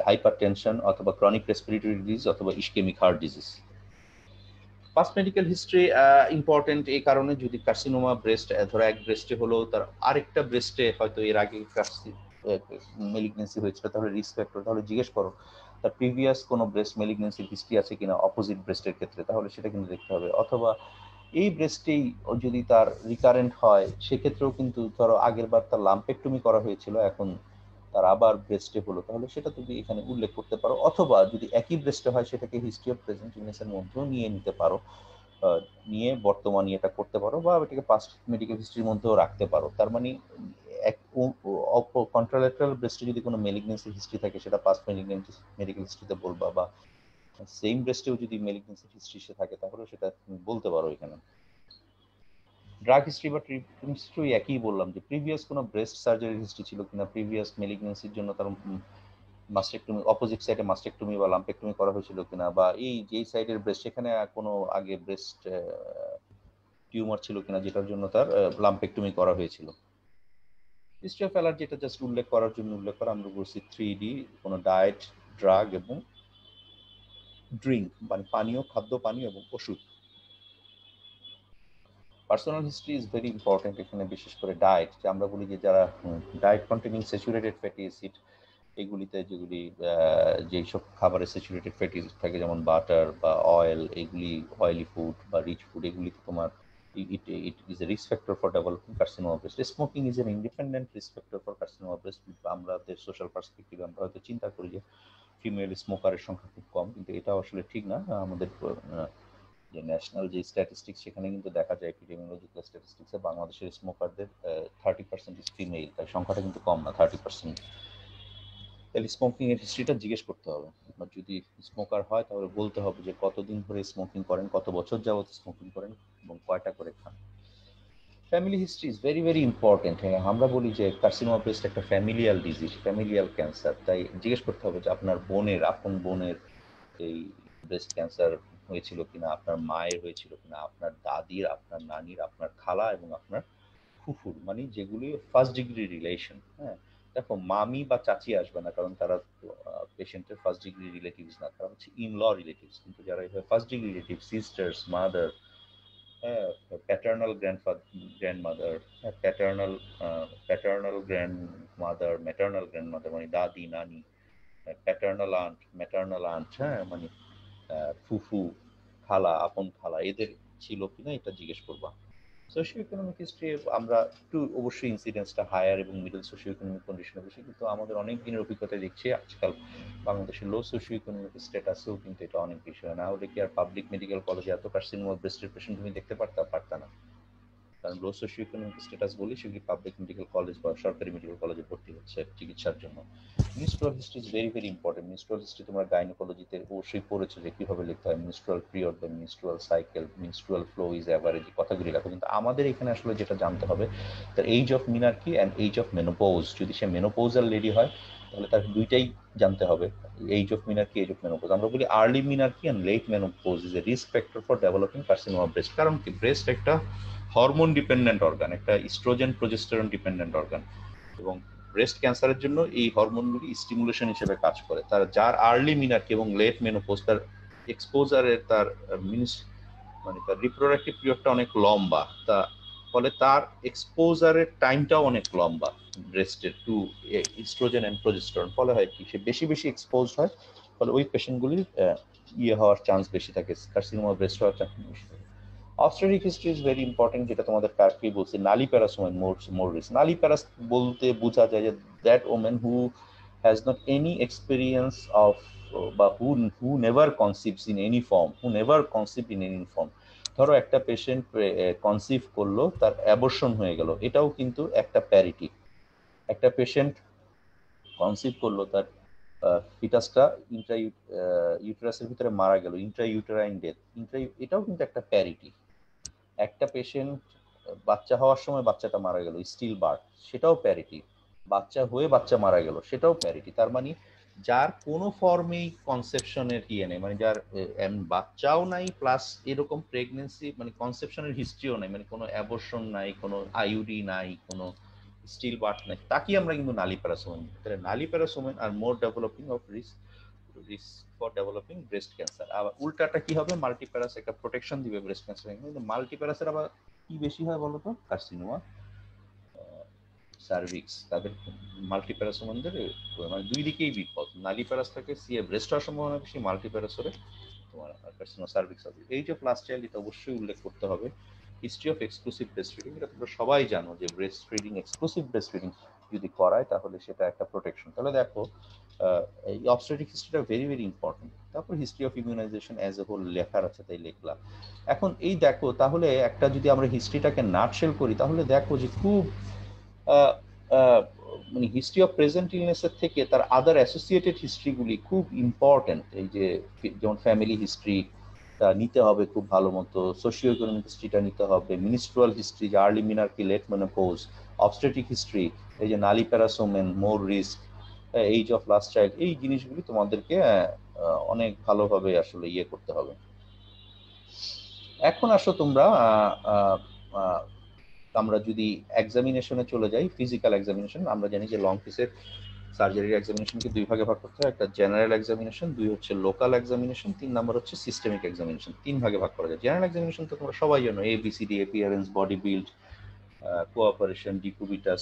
হাইপারটেনশন, অথবা ক্রনিক রেসপিরেটরি ডিজিজ, অথবা ischaemic heart disease. Past medical history important এই কারণে, যদি কার্সিনোমা ব্রেস্ট ধরো এক ব্রেস্টে হলো, তার আরেকটা ব্রেস্টে হয়তো এর আগে মেলিগনেন্সি হয়েছিল, তাহলে রিস্ক ফ্যাক্টর। তাহলে জিজ্ঞেস করো তার প্রিভিয়াস কোনো ব্রেস্ট মেলিগনেন্সির হিস্ট্রি আছে কিনা অপোজিট ব্রেস্টের ক্ষেত্রে, তাহলে সেটা কিন্তু দেখতে হবে। অথবা এই ব্রেস্টেই যদি তার রিকারেন্ট হয়, সেক্ষেত্রেও কিন্তু ধরো আগের বার তার লাম্পেক্টমি করা হয়েছিল, এখন তার আবার ব্রেস্টে হলো, তাহলে সেটা তুমি এখানে উল্লেখ করতে পারো। অথবা যদি একই ব্রেস্টে হয়, সেটাকে হিস্ট্রি অফ প্রেজেন্ট ইলনেসের মধ্যেও নিয়ে নিতে পারো, নিয়ে বর্তমানে এটা করতে পারো, বা এটাকে পাস্ট মেডিকেল হিস্ট্রির মধ্যেও রাখতে পারো। তার মানে এক কন্ট্রালেটারাল ব্রেস্টে যদি কোনো মেলিগনেন্সি হিস্ট্রি থাকে, সেটা পাস্ট মেডিকেল হিস্ট্রিতে বলবা, বা সেম ব্রেস্টেও যদি মেলিগনেন্সি হিস্ট্রি থাকে, তাহলে সেটা তুমি বলতে পারো এখানে। ড্রাগ হিস্ট্রি বা ট্রিটমেন্ট হিস্ট্রি একই বললাম, যে প্রিভিয়াস কোনো ব্রেস্ট সার্জারি হিস্ট্রি ছিল কিনা, প্রিভিয়াস মেলিগনেন্সির জন্য তার মাস্টেক্টমি, অপোজিট সাইডে মাস্টেক্টমি বা লাম্পেক্টমি করা হয়েছিল কিনা, বা এই যেই সাইডের ব্রেস্ট সেখানে কোনো আগে ব্রেস্ট টিউমার ছিল কিনা, যেটার জন্য তার লাম্পেক্টমি করা হয়েছিল। হিস্ট্রি অফ অ্যালার্জি, এটা জাস্ট উল্লেখ করার জন্য উল্লেখ করা। আমরা বলছি 3D, কোনো ডায়েট, ড্রাগ এবং ড্রিঙ্ক, মানে পানীয়, খাদ্য পানীয় এবং ওষুধ। Personal history is very important এখানে, বিশেষ করে ডায়েট, যে আমরা বলি যে যারা diet containing saturated fatty acid, এগুলিতে যেগুলি যেই সব খাবারে স্যাচুরেটেড ফ্যাটি অ্যাসিড থাকে, যেমন বাটার বা অয়েল, এগুলি অয়েলি ফুড বা রিচ ফুড, এগুলিতে তোমার it is a risk factor for developing carcinoma breast. Smoking is an independent risk factor for carcinoma breast. আমাদের সোশ্যাল পার্সপেক্টিভে আমরা হয়তো চিন্তা করি যে ফিমেল স্মোকারের সংখ্যা খুব কম, কিন্তু এটা আসলে ঠিক না। আমাদের যে ন্যাশনাল যে স্ট্যাটিস্টিক্স, সেখানে কিন্তু দেখা যায় এপিডেমিওলজিক্যাল স্ট্যাটিস্টিক্সে বাংলাদেশের স্মোকারদের 30% ইজ ফিমেল, তাই সংখ্যাটা কিন্তু কম না, 30%। তাহলে স্মোকিং এর হিস্ট্রিটা জিজ্ঞেস করতে হবে। আর যদি স্মোকার হয়, তাহলে বলতে হবে যে কতদিন ধরে স্মোকিং করেন, কত বছর যাবত স্মোকিং করেন, এবং কয়টা করে খান। Family history is very very important. হ্যাঁ, আমরা বলি যে কার্সিনোমা ব্রেস্ট একটা ফ্যামিলিয়াল ডিজিজ, ফ্যামিলিয়াল ক্যান্সার, তাই জিজ্ঞেস করতে হবে যে আপনার বোনের, আপন বোনের এই ব্রেস্ট ক্যান্সার হয়েছিল কিনা, আপনার মায়ের হয়েছিল কিনা, আপনার দাদির, আপনার নানির, আপনার খালা এবং আপনার ফুফুর, মানে যেগুলি ফার্স্ট ডিগ্রি রিলেশন। হ্যাঁ, দেখো মামি বা চাচি আসবে না, কারণ তারা পেশেন্টের ফার্স্ট ডিগ্রি রিলেটিভস না, তারা হচ্ছে ইন ল রিলেটিভস। কিন্তু যারা first degree relative, sisters, mother, হ্যাঁ, প্যাটার্নাল গ্র্যান্ডমাদার, হ্যাঁ, প্যাটার্নাল গ্র্যান্ডমাদার, ম্যাটার্নাল গ্র্যান্ডমাদার, মানে দাদি, নানি, প্যাটার্নাল আন্ট, ম্যাটার্নাল আন্ট, হ্যাঁ, মানে ফুফু, খালা, আপন খালা, এদের ছিল কিনা এটা জিজ্ঞেস করবা। সোশিও ইকোনমিক হিস্ট্রি আমরা একটু অবশ্যই ইনসিডেন্সটা হায়ার এবং মিডল সোশিও ইকোনমিক কন্ডিশনে বেশি, কিন্তু আমাদের অনেক দিনের অভিজ্ঞতা দেখছি আজকাল বাংলাদেশের লো সোশিও ইকোনমিক স্ট্যাটাসেও কিন্তু এটা অনেক বেশি হয়। না হলে কি আর পাবলিক মেডিকেল কলেজে এত কার্সিনোমা ব্রেস্টের পেশেন্ট তুমি দেখতে পারতা না? কারণ লো সোশিও ইকোনমিক স্ট্যাটাস বলি সেগুলি পাবলিক মেডিকেল কলেজ বা সরকারি মেডিকেল কলেজে ভর্তি হচ্ছে চিকিৎসার জন্য। Menstrual history is very very important. Menstrual history তোমরা গাইনোকোলজিতে অবশ্যই পড়েছো যে কিভাবে লিখতে হয় মিনস্ট্রুয়াল পিরিয়ড বা menstrual cycle, menstrual flow is average, কথাগুলি লেখো। কিন্তু আমাদের এখানে আসলে যেটা জানতে হবে তার age of menarche and age of menopause. যদি সে মেনোপোজাল লেডি হয় তাহলে তার দুইটাই জানতে হবে, age of menarche, age of menopause. আমরা বলি early menarche and late menopause is a risk factor for developing carcinoma breast. কারণ কি, ব্রেস্ট একটা হরমোন ডিপেন্ডেন্ট অর্গান, একটা ইস্ট্রোজেন প্রজেস্টেরন ডিপেন্ডেন্ট অর্গান, এবং ব্রেস্ট ক্যান্সারের জন্য এই হরমোনগুলি স্টিমুলেশন হিসেবে কাজ করে। তার যার আর্লি মিনার্কি এবং লেট মেনোপোজ, তার এক্সপোজারের তার মানে তার রিপ্রোডাক্টিভ পিরিয়ডটা অনেক লম্বা, তা ফলে তার এক্সপোজারের টাইমটাও অনেক লম্বা ব্রেস্টের টু ইস্ট্রোজেন এন্ড প্রজেস্টেরন। ফলে হয় কি, সে বেশি বেশি এক্সপোজ হয়, ফলে ওই পেশেন্টগুলির হওয়ার চান্স বেশি থাকে, কার্সিনোমা ব্রেস্ট হওয়ার চান্স বেশি থাকে। Obstetric history is very important, যেটা তোমাদের কার্ডকেই বলছি। নালি প্যারাসোমেন মোর রিস্ক। নালি প্যারাস বলতে বোঝা যায় যে that women who has not any experience of বা who never conceives in any form, ধরো একটা পেশেন্ট কনসিভ করলো, তার অ্যাবর্শন হয়ে গেল, এটাও কিন্তু একটা প্যারিটি। একটা পেশেন্ট কনসিভ করলো, তার ফিটাসটা ইউটেরাসের ভিতরে মারা গেল, ইন্ট্রাইউটেরাইন ডেথ, এটাও কিন্তু একটা প্যারিটি। একটা পেশেন্ট বাচ্চা হওয়ার সময় বাচ্চাটা মারা গেল, স্টিল বার্থ, সেটাও প্যারিটি। বাচ্চা হয়ে বাচ্চা মারা গেল, সেটাও প্যারিটি। তার মানে যার কোনো ফর্মেই কনসেপশনের নেই, মানে যার বাচ্চাও নাই প্লাস এরকম প্রেগনেন্সি মানে কনসেপশনের হিস্ট্রিও নাই, মানে কোনো অ্যাবর্শন নাই, কোনো আইউডি নাই, কোনো স্টিল বার্থ নাই, তাকে আমরা কিন্তু নালি প্যারাসোমেন। তাহলে nulli parous women are more developing of risk for developing breast cancer. আবার উল্টাটা কি হবে, মাল্টিপ্যারাস একটা প্রোটেকশন দিবে ব্রেস্ট ক্যান্সার। কিন্তু মাল্টিপ্যারাসের আবার কি বেশি হয় বলতো, কার্সিনোমা সার্ভিক্স। তাদের মাল্টিপ্যারাসোমেনদের মানে দুই দিকেই বিপদ, নালি প্যারাস থাকে সিএ ব্রেস্ট হওয়ার সম্ভাবনা বেশি, মাল্টিপ্যারাস হলে তোমার কার্সিনোমা সার্ভিক্স হবে। এই যে লাস্ট চাইল্ড, এটা অবশ্যই উল্লেখ করতে হবে। History of exclusive breast feeding, এটা তোমরা সবাই জানো যে breast feeding, exclusive breast feeding যদি করায় তাহলে সেটা একটা প্রোটেকশন। তাহলে দেখো এই অবস্টেট্রিক হিস্ট্রিটা ভেরি ভেরি ইম্পর্টেন্ট। তারপর history of immunization as a whole লেখার আছে, তাই লিখলাম। এখন এই দেখো, তাহলে একটা যদি আমরা হিস্ট্রিটাকে নাটশেল করি, তাহলে দেখো যে খুব মানে হিস্ট্রি অফ প্রেজেন্ট ইলনেসের থেকে তার আদার অ্যাসোসিয়েটেড হিস্ট্রিগুলি খুব ইম্পর্টেন্ট। এই যে যেমন ফ্যামিলি হিস্ট্রিটা নিতে হবে খুব ভালো মতো, সোশিও ইকোনমিক হিস্ট্রিটা নিতে হবে, মিনিস্ট্রুয়াল হিস্ট্রি যে early menarche, late menopause, obstetric history এই যে nulli parous women, more risk, age of last child, এই জিনিসগুলি তোমাদেরকে অনেক ভালোভাবে আসলে করতে হবে। এখন আসো তোমরা আমরা যদি এক্সামিনেশনে চলে যাই, ফিজিক্যাল এক্সামিনেশন, আমরা জানি যে লং কেসের সার্জারির এক্সামিনেশনকে দুই ভাগে ভাগ করতে হয়, একটা জেনারেল এক্সামিনেশন, দুই হচ্ছে লোকাল এক্সামিনেশন, তিন নাম্বার হচ্ছে সিস্টেমিক এক্সামিনেশন। তিন ভাগে ভাগ করা যায়। জেনারেল এক্সামিনেশন তো তোমরা সবাই জানো, ABCD, appearance, body build, cooperation, decubitus,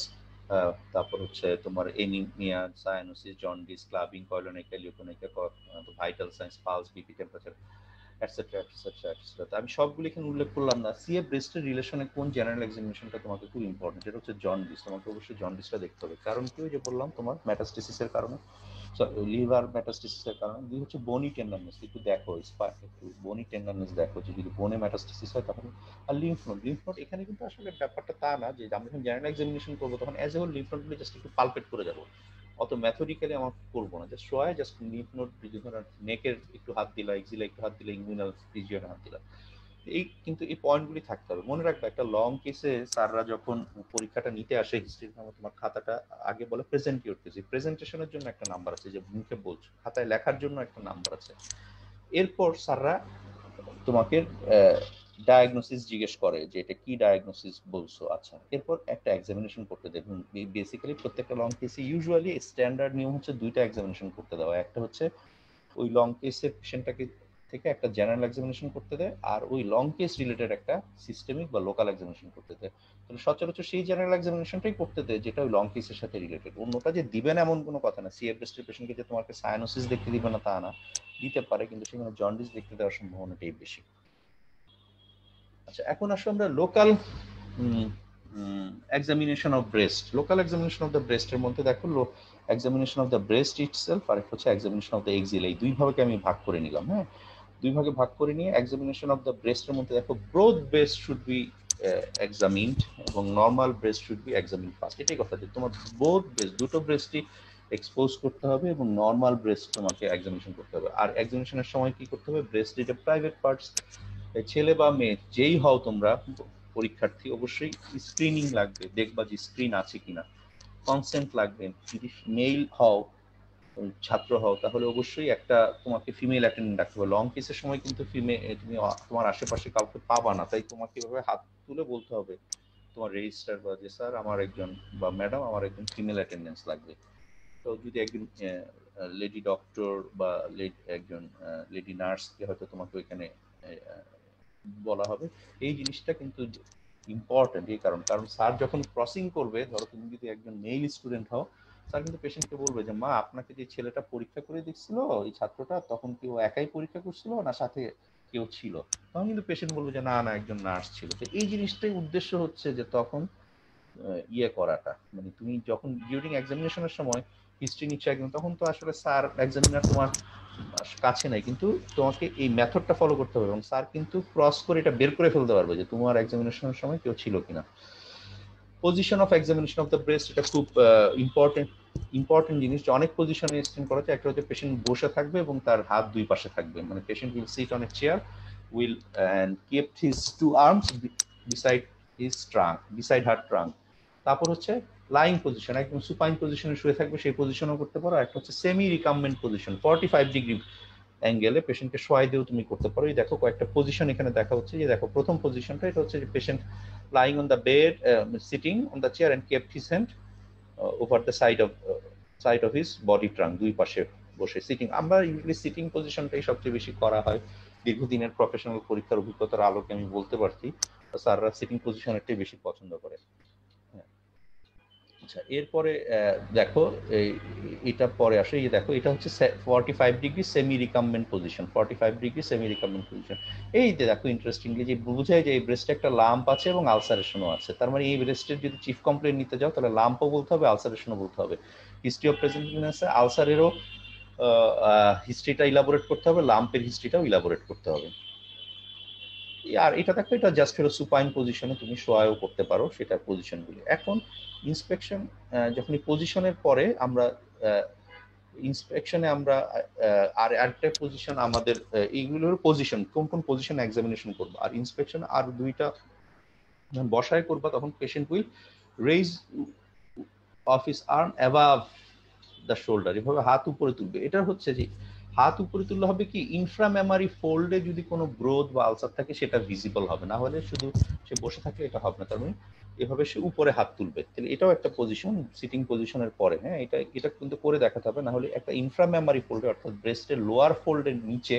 তারপর হচ্ছে তোমার anaemia, cyanosis, jaundice, clubbing, koilonychia, leukonychia, vital signs, pulse, BP, temperature, etcetera etcetera etcetera. আমি সবগুলো এখানে উল্লেখ করলাম না। সিএ ব্রেস্টের রিলেশনে কোন জেনারেল এক্সামিনেশনটা তোমাকে খুব ইম্পর্টেন্ট, এটা হচ্ছে জন্ডিস। তোমাকে অবশ্যই জন্ডিসটা দেখতে হবে, কারণ কি, ওই যে বললাম তোমার মেটাস্টেসিসের কারণে, লিভার মেটাস্টেসিসের কারণে। দুই হচ্ছে বনি টেন্ডারনেস, একটু দেখো একটু বনি টেন্ডারনেস দেখো, যে যদি বনে মেটাস্টেসিস হয় তাহলে। আর লিম্ফ নোড এখানে কিন্তু আসলে ব্যাপারটা তা না যে আমরা যখন জেনারেল এক্সামিনেশন করবো তখন অ্যাজ এ হোল লিম্ফ নোডগুলো জাস্ট একটু পালপেট করে যাবো, অত ম্যাথোডিক্যালি আমার করবো না, জাস্ট শোয়, জাস্ট লিম্ফ নোড, নেকের একটু হাত দিলা, এক্সিলা একটু হাত দিলা, ইনগুইনাল রিজিয়নে হাত দিলা, এই কিন্তু এই পয়েন্টগুলি থাকতে হবে। মনে রাখবে, একটা লং কেসে স্যাররা যখন পরীক্ষাটা নিতে আসে হিস্ট্রির নামে, তোমার খাতাটা আগে বলে প্রেজেন্ট ইউর কেস, প্রেজেন্টেশনের জন্য একটা নাম্বার আছে, যে মুখে বলছো, খাতায় লেখার জন্য একটা নাম্বার আছে। এরপর স্যাররা তোমাকে ডায়াগনোসিস জিজ্ঞেস করে যে এটা কি ডায়াগনোসিস বলছো, আচ্ছা, এরপর একটা এক্সামিনেশন করতে দেয়। বেসিক্যালি প্রত্যেকটা লং কেসে ইউজুয়ালি স্ট্যান্ডার্ড নিয়ম হচ্ছে দুইটা এক্সামিনেশন করতে দেওয়া। একটা হচ্ছে ওই লং কেসের পেশেন্টটাকে থেকে একটা জেনারেল এক্সামিনেশন করতে দেয়, আর ওই লং কেস রিলেটেড একটা সিস্টেমিক বা লোকাল এক্সামিনেশন করতে দেয়। তাহলে সচরাচর সেই জেনারেল এক্সামিনেশনটাই করতে দেয় যেটা ওই লং কেসের সাথে রিলেটেড। অন্যটা যে দিবেন এমন কোনো কথা না। সিএফ ব্রেস্টের পেশেন্টকে যে তোমাকে সায়ানোসিস দেখতে দিবে না তা না, দিতে পারে, কিন্তু সেখানে জন্ডিস দেখতে দেওয়ার সম্ভাবনাটাই বেশি। আচ্ছা, এখন আসলে আমরা local examination of breast. Local examination of the ব্রেস্টের মধ্যে দেখো, examination of the breast itself আর একটা হচ্ছে এক্সামিনেশন অফ দ্য এক্সিল, এই দুই ভাগে আমি ভাগ করে নিলাম। হ্যাঁ, দুই ভাগে ভাগ করে নিয়ে এক্সামিনেশন অফ দ্য ব্রেস্টের মধ্যে দেখো, broad breast should be examined এবং normal breast should be examined first. এটাই কথা যে তোমার বোথ ব্রেস্ট, দুটো ব্রেস্টই এক্সপোজ করতে হবে এবং নর্মাল ব্রেস্ট তোমাকে এক্সামিনেশন করতে হবে। আর এক্সামিনেশনের সময় কি করতে হবে, ব্রেস্ট যেটা প্রাইভেট পার্টস, ছেলে বা মেয়ে যেই হও তোমরা পরীক্ষার্থী, অবশ্যই স্ক্রিনিং লাগবে, দেখবা যে স্ক্রিন আছে কিনা, কনসেন্ট লাগবে। যদি মেল হও, ছাত্র হও, তাহলে অবশ্যই একটা তোমাকে ফিমেল অ্যাটেন্ডেন্ট রাখতে হবে। লং কেসের সময় কিন্তু তুমি তোমার আশেপাশে কাউকে পাবা না, তাই তোমাকে এভাবে হাত তুলে বলতে হবে তোমার রেজিস্ট্রার বা যে স্যার আমার একজন বা ম্যাডাম আমার একজন ফিমেল অ্যাটেন্ডেন্স লাগবে। তো যদি একজন লেডি ডক্টর বা একজন লেডি নার্সকে হয়তো তোমাকে ওইখানে বলা হবে। এই জিনিসটা কিন্তু ইম্পর্টেন্ট, এই কারণ স্যার যখন ক্রসিং করবে, ধরো তুমি যদি একজন মেল স্টুডেন্ট হও, স্যার কিন্তু পেশেন্টকে বলবে যে মা আপনাকে যে ছেলেটা পরীক্ষা করে দেখছিল, এই ছাত্রটা, তখন কি ও একাই পরীক্ষা করছিল না সাথে কেউ ছিল? তখন কিন্তু পেশেন্ট বলবে যে না না একজন নার্স ছিল। তো এই জিনিসটাই উদ্দেশ্য হচ্ছে যে তখন ইয়ে করাটা, মানে তুমি যখন ডিউরিং এক্সামিনেশনের সময় হিস্ট্রি নিচ্ছে একদম, তখন তো আসলে স্যার এক্সামিনার তোমার কাছে নাই, কিন্তু তোমাকে এই মেথডটা ফলো করতে হবে এবং স্যার কিন্তু ক্রস করে এটা বের করে ফেলতে পারবে যে তোমার এক্সামিনেশনের সময় কেউ ছিল কিনা। Position of examination of the breast, এটা খুব ইম্পর্টেন্ট জিনিস। যে অনেক পজিশনে এক্সটেন্ড করা যায়। একটা হচ্ছে পেশেন্ট বসে থাকবে এবং তার হাত দুই পাশে থাকবে, মানে patient will sit on a chair will and keep his two arms beside his trunk, beside her trunk. তারপর হচ্ছে লাইং পজিশন, একদম সুপাইন পজিশনে শুয়ে থাকবে, সেই পজিশনও করতে পারো। একটা হচ্ছে সেমি রিকাম্বেন্ট পজিশন, 45 ডিগ্রি অ্যাঙ্গেলে পেশেন্টকে শোয়াই দিয়েও তুমি করতে পারো। এই দেখো কয়েকটা পজিশন এখানে দেখা হচ্ছে। যে দেখো প্রথম পজিশনটা, এটা হচ্ছে যে patient lying on the bed, sitting on the chair and kept his hand over the side of his body trunk, দুই পাশে বসে সিটিং। আমরা ইউজুয়ালি সিটিং পজিশনটাই সবচেয়ে বেশি করা হয়। দীর্ঘদিনের প্রফেশনাল পরীক্ষার অভিজ্ঞতার আলোকে আমি বলতে পারছি স্যাররা সিটিং পজিশনটাই বেশি পছন্দ করে। আচ্ছা, এরপরে দেখো এটা পরে আসে। এই দেখো এটা হচ্ছে 45 degree semi recumbent position, 45 degree semi recumbent position. এই যে দেখো ইন্টারেস্টিংলি যে বোঝায় যে এই ব্রেস্টে একটা লাম্প আছে এবং আলসারেশনও আছে। তার মানে এই ব্রেস্টের যদি চিফ কমপ্লেন নিতে যাও তাহলে লাম্পও বলতে হবে, আলসারেশনও বলতে হবে। হিস্ট্রি অফ প্রেজেন্টেশন আছে, আলসারেরও হিস্ট্রিটা ইলাবোরেট করতে হবে, লাম্পের হিস্ট্রিটাও ইলাবোরেট করতে হবে। আর এটা দেখো, এটা জাস্ট হলো সুপাইন পজিশনে তুমি শোয়াও করতে পারো, সেটার পজিশনগুলি। এখন ইন্সপেকশন, যখন এই পজিশনের পরে আমরা ইন্সপেকশনে আমরা আর একটা পজিশন আমাদের, এইগুলোর পজিশন কোন কোন পজিশনে এক্সামিনেশন করবো। আর ইন্সপেকশন আর দুইটা যখন বসায় করবা, তখন patient will raise of his arm above the shoulder, এভাবে হাত উপরে তুলবে। এটা হচ্ছে যে হাত উপরে তুললে হবে কি, ইনফ্রামেমারি ফোল্ডে যদি কোনো গ্রোথ বা আলসার থাকে সেটা ভিজিবল হবে, না হলে শুধু সে বসে থাকলে এটা হবে না। তার মানে এভাবে সে উপরে হাত তুলবে। তাহলে এটাও একটা পজিশন সিটিং পজিশনের পরে। হ্যাঁ, এটা কিন্তু করে দেখাতে হবে, না হলে একটা ইনফ্রামেমারি ফোল্ডে অর্থাৎ ব্রেস্টের লোয়ার ফোল্ডের নিচে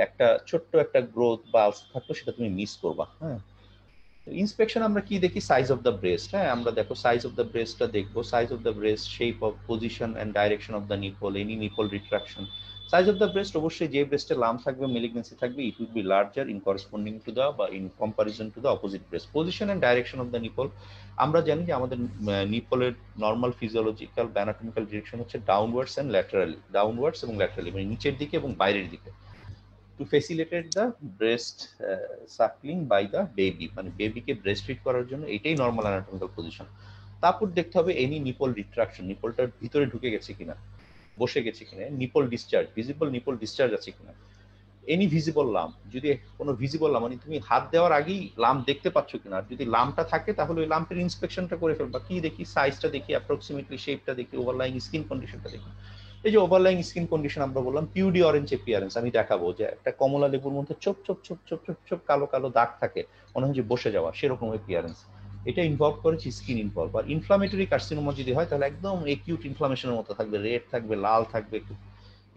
একটা ছোট্ট একটা গ্রোথ বা আলসার থাকতো, সেটা তুমি মিস করবা। হ্যাঁ, ইন্সপেকশন আমরা কি দেখি, সাইজ অফ দ্য ব্রেস্ট। হ্যাঁ, আমরা দেখো সাইজ অফ দ্য ব্রেস্টটা দেখবো, size of the breast, shape of position and direction of the nipple, any nipple retraction. Size of the breast, অবশ্যই যে ব্রেস্টে লাম্প থাকবে, মেলিগনেন্সি থাকবে, it will be larger in corresponding to the বা in comparison to the opposite breast. Position and direction of the nipple, আমরা জানি যে আমাদের নিপলের নর্মাল ফিজিওলজিক্যাল বা অ্যানাটমিক্যাল ডিরেকশন হচ্ছে ডাউনওয়ার্ডস এন্ড ল্যাটারালি, ডাউনওয়ার্ডস এবং ল্যাটারালি, মানে নিচের দিকে এবং বাইরের দিকে। To facilitate the breast suckling by the baby, মানে বেবিকে ব্রেস্ট ফিড করার জন্য এটাই নর্মাল অ্যানাটমিক্যাল পজিশন। তারপর দেখতে হবে এনি নিপল রিট্রাকশন, নিপলটার ভিতরে ঢুকে গেছে কিনা, বসে গেছে কিনা, nipple discharge, visible nipple discharge আছে কিনা, এনি ভিজিবল লাম্প, যদি কোনো ভিজিবল লাম্প, মানে তুমি হাত দেওয়ার আগেই লাম্প দেখতে পাচ্ছ কিনা। আর যদি লাম্পটা থাকে তাহলে ওই লাম্পের ইন্সপেকশনটা করে ফেলবা। কি দেখি, সাইজটা দেখি, অ্যাপ্রক্সিমেটলি শেপটা দেখি, ওভারলাইং স্কিন কন্ডিশনটা দেখি। এই যে ওভারলাইং স্কিন কন্ডিশন আমরা বললাম, পিউডি অরেঞ্জ এপিয়ারেন্স, আমি দেখাবো যে একটা কমলা লেবুর মধ্যে ছোপ ছোপ ছোপ ছোপ ছোপ ছোপ কালো কালো দাগ থাকে, মনে হয় যে বসে যাওয়া, সেরকম এপিয়ারেন্স। এটা ইনভলভ করেছে স্কিন ইনভলভ। আর ইনফ্লামেটরি কার্সিনোমা যদি হয় তাহলে একদম একিউট ইনফ্লামেশনের মতো থাকবে, রেড থাকবে, লাল থাকবে, একটু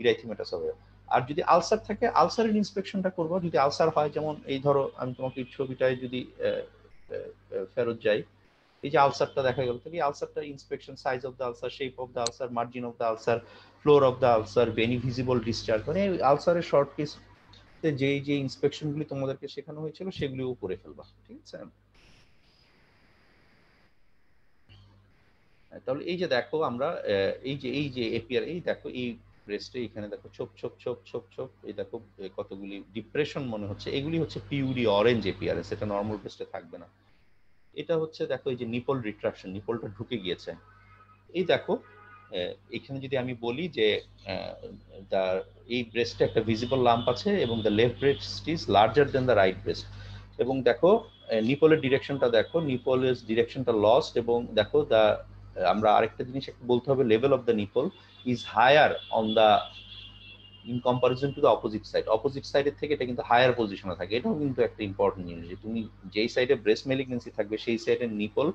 ইরাইথিমেটাস হবে। আর যদি আলসার থাকে, আলসারের ইন্সপেকশনটা করবো। যদি আলসার হয়, যেমন এই ধরো আমি তোমাকে ছবিটায় যদি ফেরত যাই, এই যে আলসারটা দেখা গেল, তাহলে আলসারটা inspection, size of the ulcer, shape of the ulcer, margin of the ulcer, floor of the ulcer, any visible discharge, মানে আলসারের শর্ট কেস যেই যে ইন্সপেকশনগুলি তোমাদেরকে শেখানো হয়েছিল সেগুলিও করে ফেলবা। ঠিক আছে, তাহলে এই যে দেখো আমরা এই যে এপিআর, এই দেখো এই ব্রেস্টে এখানে দেখো ছোপ ছোপ ছোপ ছোপ ছোপ, এই দেখো কতগুলি ডিপ্রেশন মনে হচ্ছে, এগুলি হচ্ছে পিউরি অরেঞ্জ এপিয়ারেন্স, এটা নর্মাল ব্রেস্টে থাকবে না। এটা হচ্ছে দেখো এই যে নিপল রিট্রাকশন, নিপলটা ঢুকে গিয়েছে। এই দেখো এখানে যদি আমি বলি যে এই ব্রেস্টে একটা ভিজিবল লাম্প আছে এবং the left breast is larger then the right breast. এবং দেখো নিপলের ডিরেকশনটা দেখো, নিপলের ডিরেকশনটা লস্ট, এবং দেখো আমরা আরেকটা জিনিস বলতে হবে, level of the nipple is higher on the in comparison to the opposite side. Opposite সাইডের থেকে এটা কিন্তু হায়ার পজিশনে থাকে। এটাও কিন্তু একটা ইম্পর্টেন্ট জিনিস যে তুমি যেই সাইডে ব্রেস্ট মেলিগনেন্সি থাকবে সেই সাইডের নিপল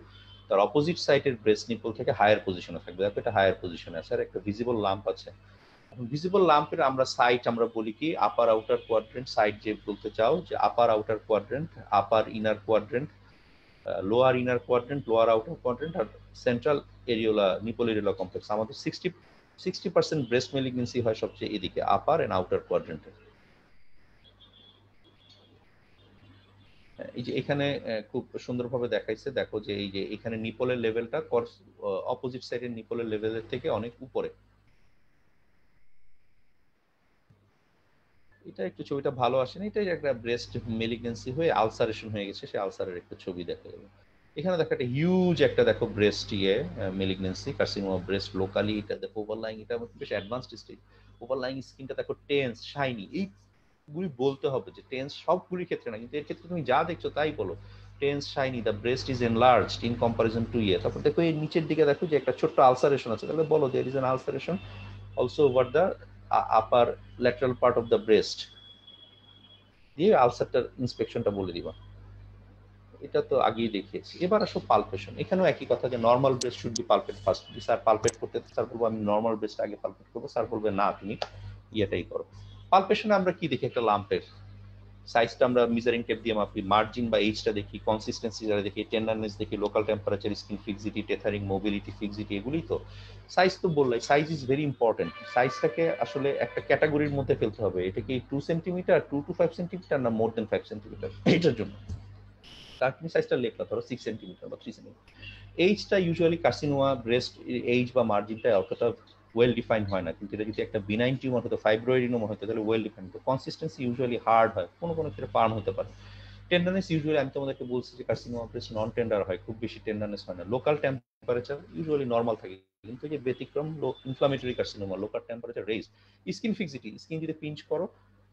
তার অপোজিট সাইডের ব্রেস্ট নিপল থেকে হায়ার পজিশনে থাকবে। দেখো এটা হায়ার পজিশনে আছে, আর একটা ভিজিবল লাম্প আছে। ভিজিবল লাম্পের আমরা সাইট আমরা বলি কি আপার আউটার কোয়াড্রেন্ট, সাইড যে বলতে চাও যে upper outer quadrant, upper inner quadrant, lower inner quadrant, lower outer quadrant, আর central areola nipple areola complex. আমাদের 60% ব্রেস্ট মেলিগনেন্সি হয় সবচেয়ে এদিকে আপার এন্ড আউটার কোয়াড্রেন্টে। এই যে এখানে খুব সুন্দরভাবে দেখাইছে, দেখো যে এই যে এখানে নিপলের লেভেলটা অপোজিট সাইডের নিপলের লেভেলের থেকে অনেক উপরে। এটা একটু ছবিটা ভালো আসেনি, এটা একটা ব্রেস্ট মেলিগনেন্সি হয়ে আলসারেশন হয়ে গেছে, সেই আলসারের একটা ছবি দেখা যাবে। এখানে দেখো একটা হিউজ একটা দেখো breast malignancy carcinoma breast locally, এটা দেখো ওভারলাইং, এটা বেশ অ্যাডভান্সড স্টেজ। ওভারলাইং স্কিনটা দেখো টেন্স শাইনি, এইগুলি বলতে হবে যে টেন্স সবগুলির ক্ষেত্রে না, কিন্তু এর ক্ষেত্রে তুমি যা দেখছো তাই বলো। Tense shiny, the breast is enlarged in comparison two তারপর দেখো এই নিচের দিকে দেখো যে একটা ছোট্ট আলসারেশন আছে, তাহলে বলো there is an ulceration also over the upper lateral part of the breast, দিয়ে আলসারটার ইন্সপেকশনটা বলে দিবা। এটা তো আগেই দেখিয়েছি। এবার আসো পালপেশন। এখানেও একই কথা যে normal breast should B pulpit first. Sir pulpit করতে, স্যার বলবো আমি নর্মাল ব্রেস্ট আগে পালপেট করবো, স্যার বলবে না তুমি ইয়েটাই করো। পালপেশনে আমরা কি দেখি, একটা লাম্পের সাইজটা আমরা মেজারিং টেপ দিয়ে মাপি, মার্জিন বা এইজটা দেখি, কনসিস্টেন্সি যারা দেখি, টেন্ডারনেস দেখি, local temperature, skin fixity, tethering, mobility, fixity, এগুলোই তো। সাইজ তো বললাই, সাইজ ইজ ভেরি ইম্পর্টেন্ট। সাইজটাকে আসলে একটা ক্যাটাগরির মধ্যে ফেলতে হবে, এটা কি 2 সেন্টিমিটার, 2 to 5 সেন্টিমিটার, না মোর দেন 5 সেন্টিমিটার, এইটার জন্য তার তুমি সাইজটা লেখলা, ধরো 6 সেন্টিমিটার বা 3 সেন্টিমিটার। এইজটা ইউজুয়ালি কার্সিনোমা ব্রেস্ট এইজ বা মার্জিনটা অতটা ওয়েল ডিফাইন্ড হয় না, কিন্তু এটা যদি একটা বিনাইন টিউমার হতো, ফাইব্রয়েডিনোমা হতো, তাহলে ওয়েল ডিফাইন্ড হতো। কনসিস্টেন্সি ইউজুয়ালি হার্ড হয়, কোনো কোনো ক্ষেত্রে ফার্ম হতে পারে। টেন্ডারনেস ইউজুয়ালি আমি তোমাদেরকে বলছি যে কার্সিনোমা ব্রেস্ট নন টেন্ডার হয়, খুব বেশি টেন্ডারনেস হয় না। লোকাল টেম্পারেচার ইউজুয়ালি নর্মাল থাকে, কিন্তু যে ব্যতিক্রম inflammatory carcinoma, local temperature raise. Skin fixity, skin যদি পিঞ্চ করো,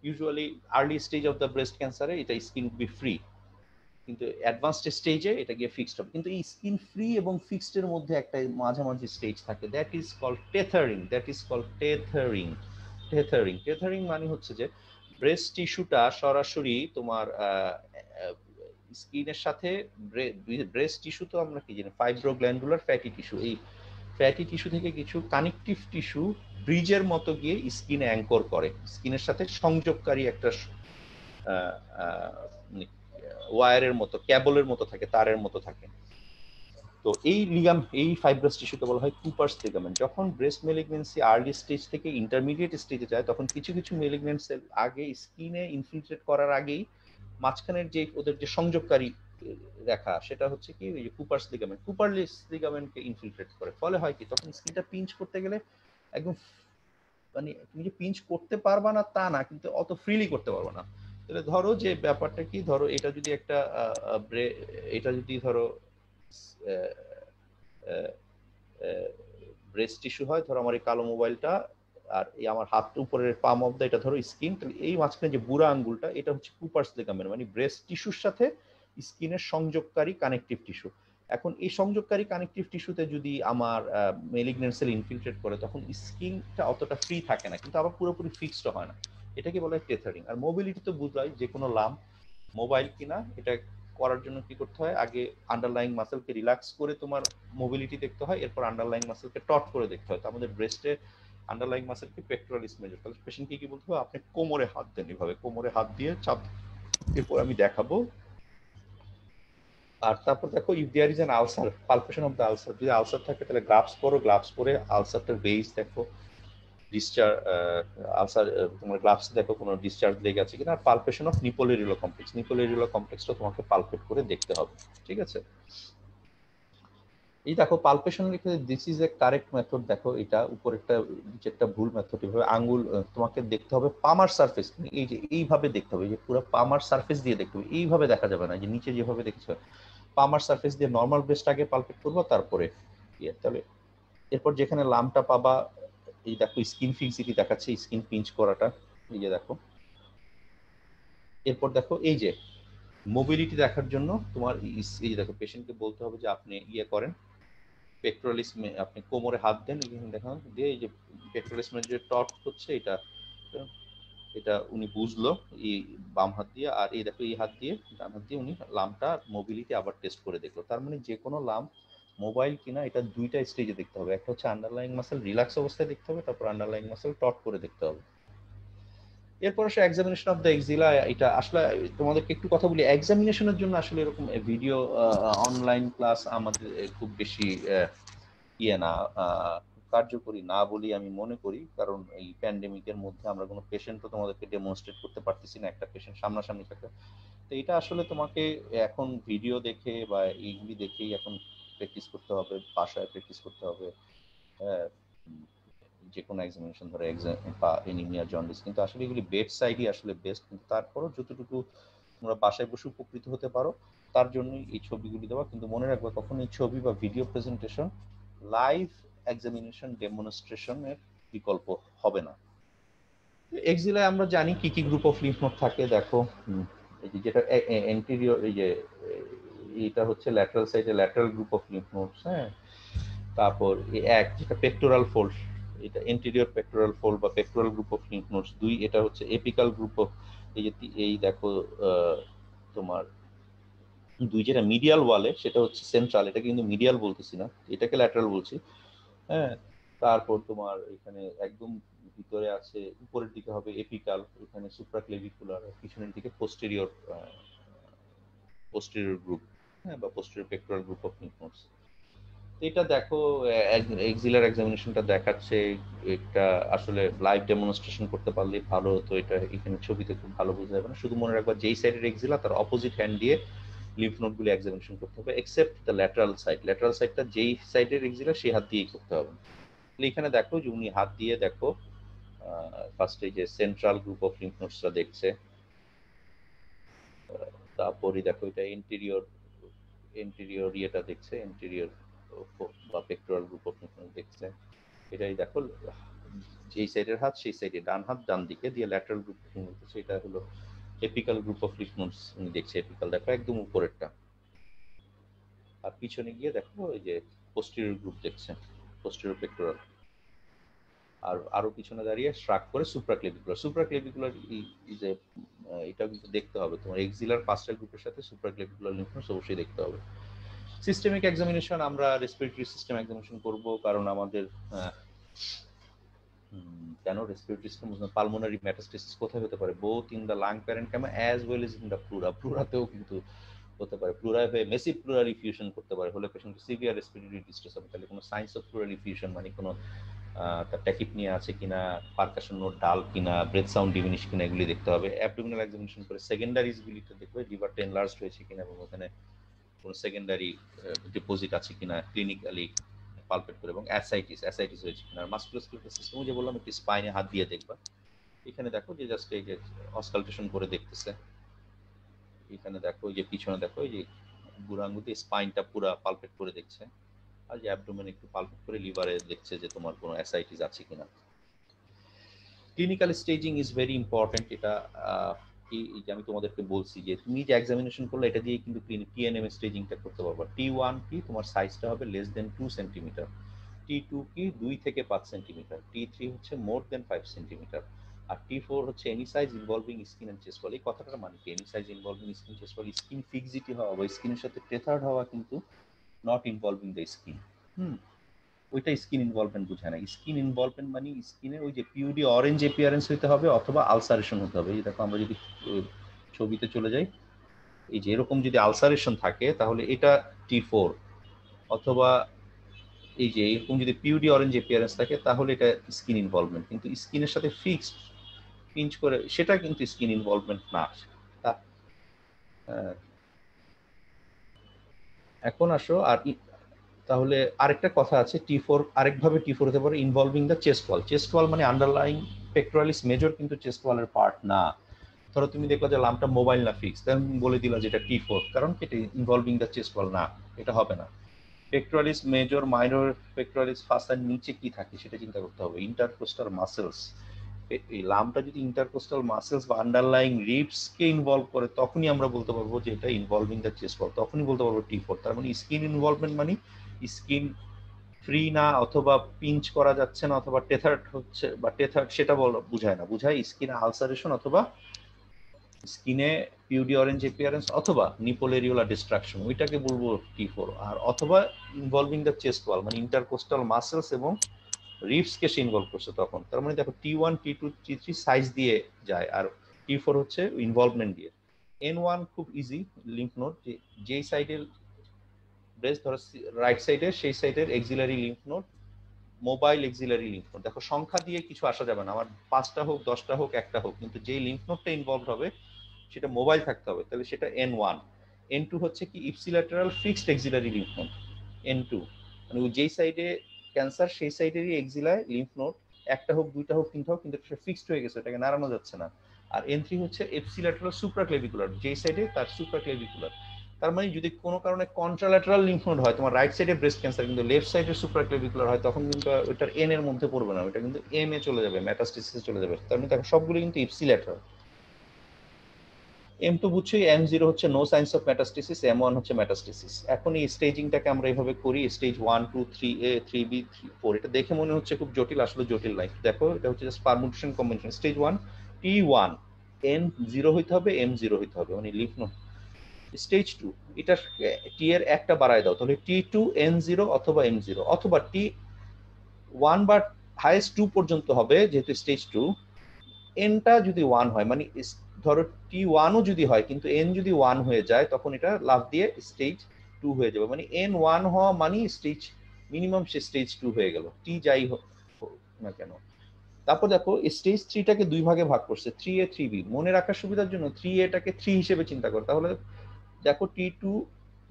usually early stage of the breast ক্যান্সারে এটা স্কিন বি ফ্রি, কিন্তু অ্যাডভান্সড স্টেজে এটা গিয়ে ফিক্সড হবে। কিন্তু এই স্কিন ফ্রি এবং ফিক্সড এর মধ্যে একটা মাঝামাঝি স্টেজ থাকে, that is called tethering. That is called tethering. Tethering tethering মানে হচ্ছে যে ব্রেস্ট টিস্যুটা সরাসরি তোমার স্কিনের সাথে, ব্রেস্ট টিস্যু তো আমরা কি জানি ফাইব্রোগ্ল্যান্ডুলার ফ্যাটি টিস্যু, এই ফ্যাটি টিস্যু থেকে কিছু কানেকটিভ টিস্যু ব্রিজের মতো গিয়ে স্কিনে অ্যাঙ্কর করে, স্কিনের সাথে সংযোগকারী একটা ওয়্যারের মতো, ক্যাবলের মতো থাকে, তারের মতো থাকে। তো এই ফাইব্রাস টিস্যুকে বলা হয় কুপার্স লিগামেন্ট। যখন ব্রেস্ট মেলিগনেন্সি আর্লি স্টেজ থেকে ইন্টারমিডিয়েট স্টেজে যায়, তখন কিছু কিছু মেলিগনেন্ট সেল আগে স্কিনে ইনফিলট্রেট করার আগেই মাঝখানের যে ওদের যে সংযোগকারী রেখা, সেটা হচ্ছে কি ওই যে কুপার্স লিগামেন্ট, কুপারলিস লিগামেন্টকে ইনফিলট্রেট করে। ফলে হয় কি, তখন স্কিনটা পিঞ্চ করতে গেলে একদম মানে তুমি যে পিঞ্চ করতে পারবা না তা না, কিন্তু অত ফ্রিলি করতে পারবা না। তাহলে ধরো যে ব্যাপারটা কি, ধরো এটা যদি একটা এটা যদি ধরো ব্রেস্ট টিস্যু হয়, ধরো আমার এই কালো মোবাইলটা, আর এই আমার হাত উপরের পাম অফ দা এটা ধরো স্কিন, তাহলে এই মাঝখানে যে বুড়া আঙ্গুলটা এটা হচ্ছে কুপার্স লিগামেন্ট, মানে ব্রেস্ট টিস্যুর সাথে স্কিনের সংযোগকারী কানেকটিভ টিস্যু। এখন এই সংযোগকারী কানেকটিভ টিস্যুতে যদি আমার মেলিগনেন্ট সেল ইনফিলট্রেট করে, তখন স্কিনটা অতটা ফ্রি থাকে না, কিন্তু আবার পুরোপুরি ফিক্সড হয় না। এটাকে বলা হয় টেথারিং। আর মোবিলিটি তো বুঝলাই, যে কোনো লাম্প মোবাইল কিনা, এটা করার জন্য কি করতে হয়, আগে আন্ডারলাইং মাসেলকে রিল্যাক্স করে তোমার মোবিলিটি দেখতে হয়, এরপর আন্ডারলাইং মাসেলকে টট করে দেখতে হয়। তো আমাদের ব্রেস্টে আন্ডারলাইং মাসেলকে পেক্টোরালিস মেজর, তাহলে পেশেন্টকে কি বলতে হবে, আপনি কোমরে হাত দেন, এভাবে কোমরে হাত দিয়ে চাপ, এরপর আমি দেখাবো। আর তারপর দেখো if there is an ulcer, palpation of the ulcer, যদি আলসার থাকে তাহলে গ্লাভস পরো, গ্লাভস পরে আলসারটার বেস দেখো, ডিসচার্জ আলসার, তোমার গ্লাভস দেখো কোনো ডিসচার্জ লেগে আছে কিনা। আর palpation of nipple areolar complex, nipple areolar কমপ্লেক্সটা তোমাকে পালপেট করে দেখতে হবে, ঠিক আছে। এই দেখো পালপেশন লিখে this is a correct method. দেখো এটা উপরেরটা নিচেরটা ভুল মেথড। এভাবে আঙ্গুল তোমাকে দেখতে হবে পামার সারফেস, এই যে এইভাবে দেখতে হবে, যে পুরো পামার সারফেস দিয়ে দেখতে হবে, এইভাবে দেখা যাবে না যে নিচে যেভাবে দেখছো। পামার সারফেস দিয়ে নর্মাল ব্রেস্ট আগে পালপেট করবো, তারপরে তাহলে এরপর যেখানে লামটা পাবা, এই দেখো স্কিন ফিক্সিটি দেখাচ্ছে, স্কিন পিঞ্চ করাটা, এই যে দেখো। এরপর দেখো এই যে মোবিলিটি দেখার জন্য তোমার এই যে দেখো পেশেন্টকে বলতে হবে যে আপনি করেন পেক্টোরালিস, আপনি কোমরে হাত দেন, এখানে দেখান দিয়ে এই যে পেক্টোরালিস যে টর্ক হচ্ছে এটা, এটা উনি বুঝলো এই বাম হাত দিয়ে, আর এই দেখো এই হাত দিয়ে ডান হাত দিয়ে উনি লামটা মোবিলিটি আবার টেস্ট করে দেখলো। তার মানে যে কোনো লাম মোবাইল কিনা এটা দুইটা স্টেজে দেখতে হবে, একটা হচ্ছে আন্ডারলাইং মাসেল রিল্যাক্স অবস্থায় দেখতে হবে, তারপর আন্ডারলাইং মাসেল টট করে দেখতে হবে। এরপর আসে এক্সামিনেশন অফ দ্য এক্সিলা। এটা আসলে তোমাদেরকে একটু কথা বলি, এক্সামিনেশনের জন্য আসলে এরকম ভিডিও অনলাইন ক্লাস আমাদের খুব বেশি না কার্যকরী না বলি আমি মনে করি, কারণ এই প্যান্ডেমিকের মধ্যে আমরা কোনো পেশেন্ট তো তোমাদেরকে ডেমনস্ট্রেট করতে পারতেছি না, একটা পেশেন্ট সামনাসামনি থাকে। তো এটা আসলে তোমাকে এখন ভিডিও দেখে বা এইগুলি দেখেই এখন প্র্যাকটিস করতে হবে, বাসায় প্র্যাকটিস করতে হবে। যে কোনো এক্সামিনেশন ধরে এক্সাম বা এনিমিয়া জন্ডিস, কিন্তু আসলে এগুলি বেড সাইডই আসলে বেস্ট। কিন্তু তারপরও যতটুকু তোমরা বাসায় বসে উপকৃত হতে পারো তার জন্যই এই ছবিগুলি দেওয়া। কিন্তু মনে রাখবে কখনো এই ছবি বা ভিডিও প্রেজেন্টেশন লাইভ এক্সামিনেশন ডেমনস্ট্রেশনের বিকল্প হবে না। এক্সিলায় আমরা জানি কি কি গ্রুপ অফ লিম্ফ নোড থাকে। দেখো এই যে যেটা এন্টেরিয়র, এই যে এটা হচ্ছে ল্যাটারাল সাইডে lateral group of lymph nodes, হ্যাঁ। তারপর এক যেটা পেক্টোরাল ফোল্ড, এটা এন্টেরিয়র পেক্টোরাল ফোল্ড বা pectoral group of lymph nodes. দুই এটা হচ্ছে এপিকাল গ্রুপ অফ, এই যে এই দেখো তোমার দুই যেটা মিডিয়াল ওয়ালে সেটা হচ্ছে সেন্ট্রাল, এটা কিন্তু মিডিয়াল বলতেছি না, এটাকে ল্যাটারাল বলছি, হ্যাঁ। তারপর তোমার এখানে একদম ভিতরে আছে, উপরের দিকে হবে এপিকাল, এখানে সুপ্রাক্লেভিকুলার, পিছনের দিকে পোস্টেরিয়র গ্রুপ, হ্যাঁ, বা posterior pectoral group of lymph nodes. এটা দেখো এক্সিলার এক্সামিনেশনটা দেখাচ্ছে, এটা আসলে লাইভ ডেমনস্ট্রেশন করতে পারলে ভালো হতো। এটা এখানে ছবিতে খুব ভালো বোঝা যাবে না, শুধু মনে রাখবা যেই সাইডের এক্সিলা তার অপোজিট হ্যান্ড দিয়ে লিম্ফ নোডগুলো এক্সামিনেশন করতে হবে, except the lateral side. Lateral সাইডটা যেই সাইডের এক্সিলা সেই হাত দিয়েই করতে হবে। এখানে দেখো যে উনি হাত দিয়ে দেখো ফার্স্টে যে সেন্ট্রাল গ্রুপ অফ লিম্ফ নোডসটা দেখছে, তারপরে দেখো এটা এন্টেরিয়র ইয়েটা দেখছে, এন্টেরিয়র বা pectoral group of lymph node দেখছে। এটাই দেখো যেই সাইডের হাত সেই সাইডে, ডান হাত ডান দিকে দিয়ে lateral group of lymph node, সেটা হলো apical group of lymph nodes উনি দেখছে। এপিকাল দেখো একদম উপরেরটা। আর পিছনে গিয়ে দেখো এই যে পোস্টেরিয়র গ্রুপ দেখছে, পোস্টেরিয়র পেক্টোরাল। আর আরো পিছনে দাঁড়িয়ে শ্রাক করে সুপ্রাক্লেভিকুলার। সুপ্রাক্লেভিকুলার যে এটা কিন্তু দেখতে হবে তোমার এক্সিলার পাঁচটা গ্রুপের সাথে সুপ্রাক্লেভিকুলার লিম্ফ নোডস অবশ্যই দেখতে হবে। সিস্টেমিক এক্সামিনেশন আমরা রেসপিরেটরি সিস্টেম এক্সামিনেশন করব, কারণ আমাদের কেন রেসপিরেটরি সিস্টেম পালমোনারি মেটাস্টেসিস কোথায় হতে পারে, both in the lung parenchyma as well as in the pleura. প্লুরাতেও কিন্তু হতে পারে, প্লুরায় হয়ে মেসিভ প্লুরাল ইফিউশন করতে পারে, হলে পেশেন্ট সিভিয়ার রেসপিরেটরি ডিস্ট্রেস হবে। তাহলে কোনো সাইন্স অফ প্লুরাল ইফিউশন মানে কোনো তার ট্যাকিপনিয়া আছে কিনা, পারকাশন নোট ডাল কিনা, ব্রেথ সাউন্ড ডিমিনিশ কিনা, এগুলি দেখতে হবে। অ্যাবডোমিনাল এক্সামিনেশন করে সেকেন্ডারিজ গুলিতে দেখবে লিভারটা এনলার্জড হয়েছে কিনা এবং ওখানে কোনো সেকেন্ডারি ডিপোজিট আছে কিনা ক্লিনিক্যালি পালপেট করে, এবং অ্যাসাইটিস হয়েছে কিনা। আর মাসকুলোস্কেলেটাল সিস্টেম যে বললাম একটি স্পাইনে হাত দিয়ে দেখবা। এখানে দেখো যে জাস্ট এই যে অসকালটেশন করে দেখতেছে। এখানে দেখো যে পিছনে দেখো এই যে বুড়ো আঙুল দিয়ে স্পাইনটা পুরো পালপেট করে দেখছে, আর যে অ্যাবডোমেন একটু পালপেট করে লিভারে দেখছে যে তোমার কোনো অ্যাসাইটিস আছে কিনা। Clinical staging is very important. এটা এই যে আমি তোমাদেরকে বলছি যে তুমি যে এক্সামিনেশন করলে এটা দিয়ে কিন্তু টিএনএম স্টেজিংটা করতে পারবা। T1 কি তোমার সাইজটা হবে লেস দেন 2 সেন্টিমিটার, T2 কি 2 থেকে 5 সেন্টিমিটার, T3 হচ্ছে মোর দেন 5 সেন্টিমিটার, আর T4 হচ্ছে any size involving skin and chest wall. এই কথাটার মানে কি, any size involving skin chest wall, skin fixity হওয়া বা স্কিনের সাথে টেথার্ড হওয়া কিন্তু নট ইনভলভিং দ্য স্কিন। ওইটা স্কিন ইনভলভমেন্ট বোঝায় না। স্কিন ইনভলভমেন্ট মানে স্কিনের ওই যে পিউডি অরেঞ্জ এপিয়ারেন্স হতে হবে অথবা আলসারেশন হতে হবে। এই দেখো আমরা যদি ছবিতে চলে যাই, এই যে এরকম যদি আলসারেশন থাকে তাহলে এটা T4, অথবা এই যে এরকম যদি পিউডি অরেঞ্জ এপিয়ারেন্স থাকে তাহলে এটা স্কিন ইনভলভমেন্ট। কিন্তু স্কিনের সাথে ফিক্সড পিঞ্চ করে সেটা কিন্তু স্কিন ইনভলভমেন্ট না। এখন আসো আর তাহলে আরেকটা কথা আছে, T4 আরেকভাবে T4 হতে পারে involving the chest wall. Chest wall মানে আন্ডারলাইং পেক্টোরালিস মেজর কিন্তু চেস্ট ওয়ালের পার্ট না। ধরো তুমি দেখলা যে লাম্পটা মোবাইল না ফিক্স, তাহলে তুমি বলে দিলা যে এটা T4, কারণ এটা ইনভলভিং দ্য চেস্ট ওয়াল না, এটা হবে না। Pectoralis major, minor, pectoralis phasor নিচে কি থাকে সেটা চিন্তা করতে হবে। ইন্টারকোস্টাল মাসেলস, এই লাম্পটা যদি ইন্টারকোস্টাল মাসেলস বা আন্ডারলাইং রিবস কে ইনভলভ করে, তখনই আমরা বলতে পারবো যে এটা ইনভলভিং দ্য চেস্ট ওয়াল, তখনই বলতে পারবো T4। তার মানে স্কিন ইনভলভমেন্ট মানে স্কিন ফ্রি না, অথবা পিঞ্চ করা যাচ্ছে না, অথবা টেথার্ড হচ্ছে বা টেথার্ড, সেটা বুঝায় না, বুঝায় স্কিনে আলসারেশন অথবা স্কিনে পিউডি অরেঞ্জ এপিয়ারেন্স অথবা নিপল এরিওলা ডিস্ট্রাকশন, ওইটাকে বলবো T4। আর অথবা ইনভলভিং দ্য চেস্ট ওয়াল মানে ইন্টারকোস্টাল মাসেলস এবং রিবস কে সে ইনভলভ করছে তখন। তার মানে দেখো T1 T2 T3 সাইজ দিয়ে যায়, আর T4 হচ্ছে ইনভলভমেন্ট দিয়ে। N1 খুব ইজি, লিম্ফ নোড, যেই সাইডের ব্রেস্ট ধরো রাইট সাইডে, সেই সাইডের axillary lymph node, mobile axillary lymph node. দেখো সংখ্যা দিয়ে কিছু আসা যাবে না, আমার 5টা হোক 10টা হোক 1টা হোক, কিন্তু যেই লিম্ফ নোডটা ইনভলভ হবে সেটা মোবাইল থাকতে হবে, তাহলে সেটা N1। N2 হচ্ছে কি ipsilateral fixed axillary lymph node. N2 মানে যেই সাইডে ক্যান্সার সেই সাইডেরই এক্সিলায় লিম্ফ নোড, 1টা হোক 2টা হোক 3টা হোক, কিন্তু এটা ফিক্সড হয়ে গেছে, এটাকে নাড়ানো যাচ্ছে না। আর N3 হচ্ছে এপসিল্যাটারাল সুপ্রাক্লেভিকুলার, যেই সাইডে তার সুপ্রাক্লেভিকুলার। তার মানে যদি কোনো কারণে কন্ট্রাল্যাটারাল লিম্ফ নোড হয় তোমার রাইট সাইডে ব্রেস্ট ক্যান্সার, কিন্তু লেফট সাইডে সুপ্রাক্লেভিকুলার হয়, তখন কিন্তু ওইটার N এর মধ্যে পড়বে না, ওইটা কিন্তু M এ চলে যাবে, মেটাস্টেসিসে চলে যাবে। তার মানে দেখো সবগুলো কিন্তু ইপসিল্যাটারাল। M2 বুঝছি, M0 হচ্ছে no signs of metastasis, M1 হচ্ছে মেটাস্টেসিস। এখন এই স্টেজিংটাকে আমরা এইভাবে করি, স্টেজ 1 2 3A 3B 4। এটা দেখে মনে হচ্ছে খুব জটিল, আসলে জটিল নাই। দেখো এটা হচ্ছে just permutation combination. Stage 1 T1 N0 হইতে হবে, M0 হইতে হবে, মানে লিম্ফ নোড। স্টেজ 2 এটা T এর একটা বাড়ায় দাও, তাহলে T2 N0 অথবা M0, অথবা T1 বা হাইয়েস্ট 2 পর্যন্ত হবে, যেহেতু স্টেজ 2। Nটা যদি 1 হয়, মানে ধরো T1ও যদি হয় কিন্তু N যদি 1 হয়ে যায়, তখন এটা লাফ দিয়ে স্টেজ 2 হয়ে যাবে, মানে N1 হওয়া মানে স্টেজ মিনিমাম সে স্টেজ 2 হয়ে গেল, টি যাই হোক না কেন। তারপর দেখো স্টেজ 3টাকে দুই ভাগে ভাগ করছে, 3A 3B। মনে রাখার সুবিধার জন্য 3A টাকে 3 হিসেবে চিন্তা করো, তাহলে দেখো T2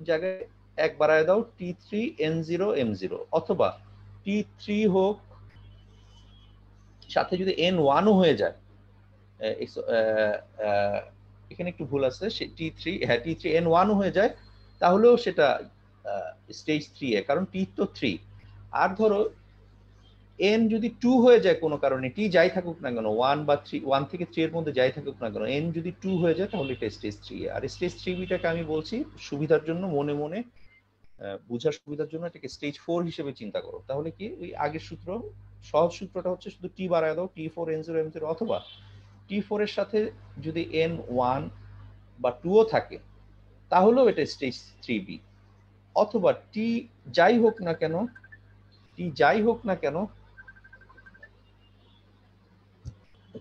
জায়গায় 1 বাড়ায় দাও, T3 N0 M0, অথবা T3 হোক সাথে যদি N1ও হয়ে যায়, এখানে একটু ভুল আছে, T3 হ্যাঁ T3 N1 হয়ে যায়, তাহলেও সেটা স্টেজ 3A, কারণ T তো 3। আর ধরো N যদি 2 হয়ে যায় কোনো কারণে, T যাই থাকুক না কেন, 1 বা 3, 1 থেকে 3 এর মধ্যে যাই থাকুক না কেন, N যদি 2 হয়ে যায় তাহলে এটা স্টেজ 3A। আর স্টেজ 3Bটাকে আমি বলছি সুবিধার জন্য, মনে মনে বুঝার সুবিধার জন্য, এটাকে স্টেজ 4 হিসেবে চিন্তা করো। তাহলে কি ওই আগের সূত্র, সহজ সূত্রটা হচ্ছে শুধু T বাড়ায় দাও, T4 N0 M0, অথবা T4 এর সাথে যদি N1 বা 2ও থাকে তাহলেও এটা স্টেজ 3B। অথবা টি যাই হোক না কেন, টি যাই হোক না কেন,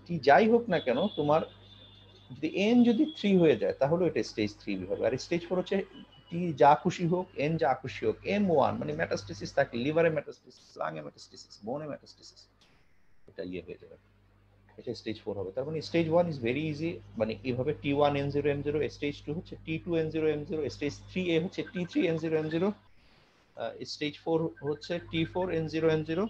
টি যাই হোক না কেন, তোমার যদি N যদি 3 হয়ে যায় তাহলে এটা স্টেজ 3B হবে। আর স্টেজ 4 হচ্ছে টি যা খুশি হোক, N যা খুশি হোক, M1 মানে মেটাস্টেসিস থাকে, লিভারে মেটাস্টেসিস, লাঙে মেটাস্টেসিস, বোনে মেটাস্টেসিস, এটা ইয়ে হয়ে যাবে, এটা স্টেজ 4 হবে। তার মানে স্টেজ 1 ইজ ভেরি ইজি, মানে এইভাবে T1 N0 M0, স্টেজ 2 হচ্ছে T2 N0 M0, stage 3A হচ্ছে T3 N0 M0, স্টেজ 4 হচ্ছে T4 N0 M0,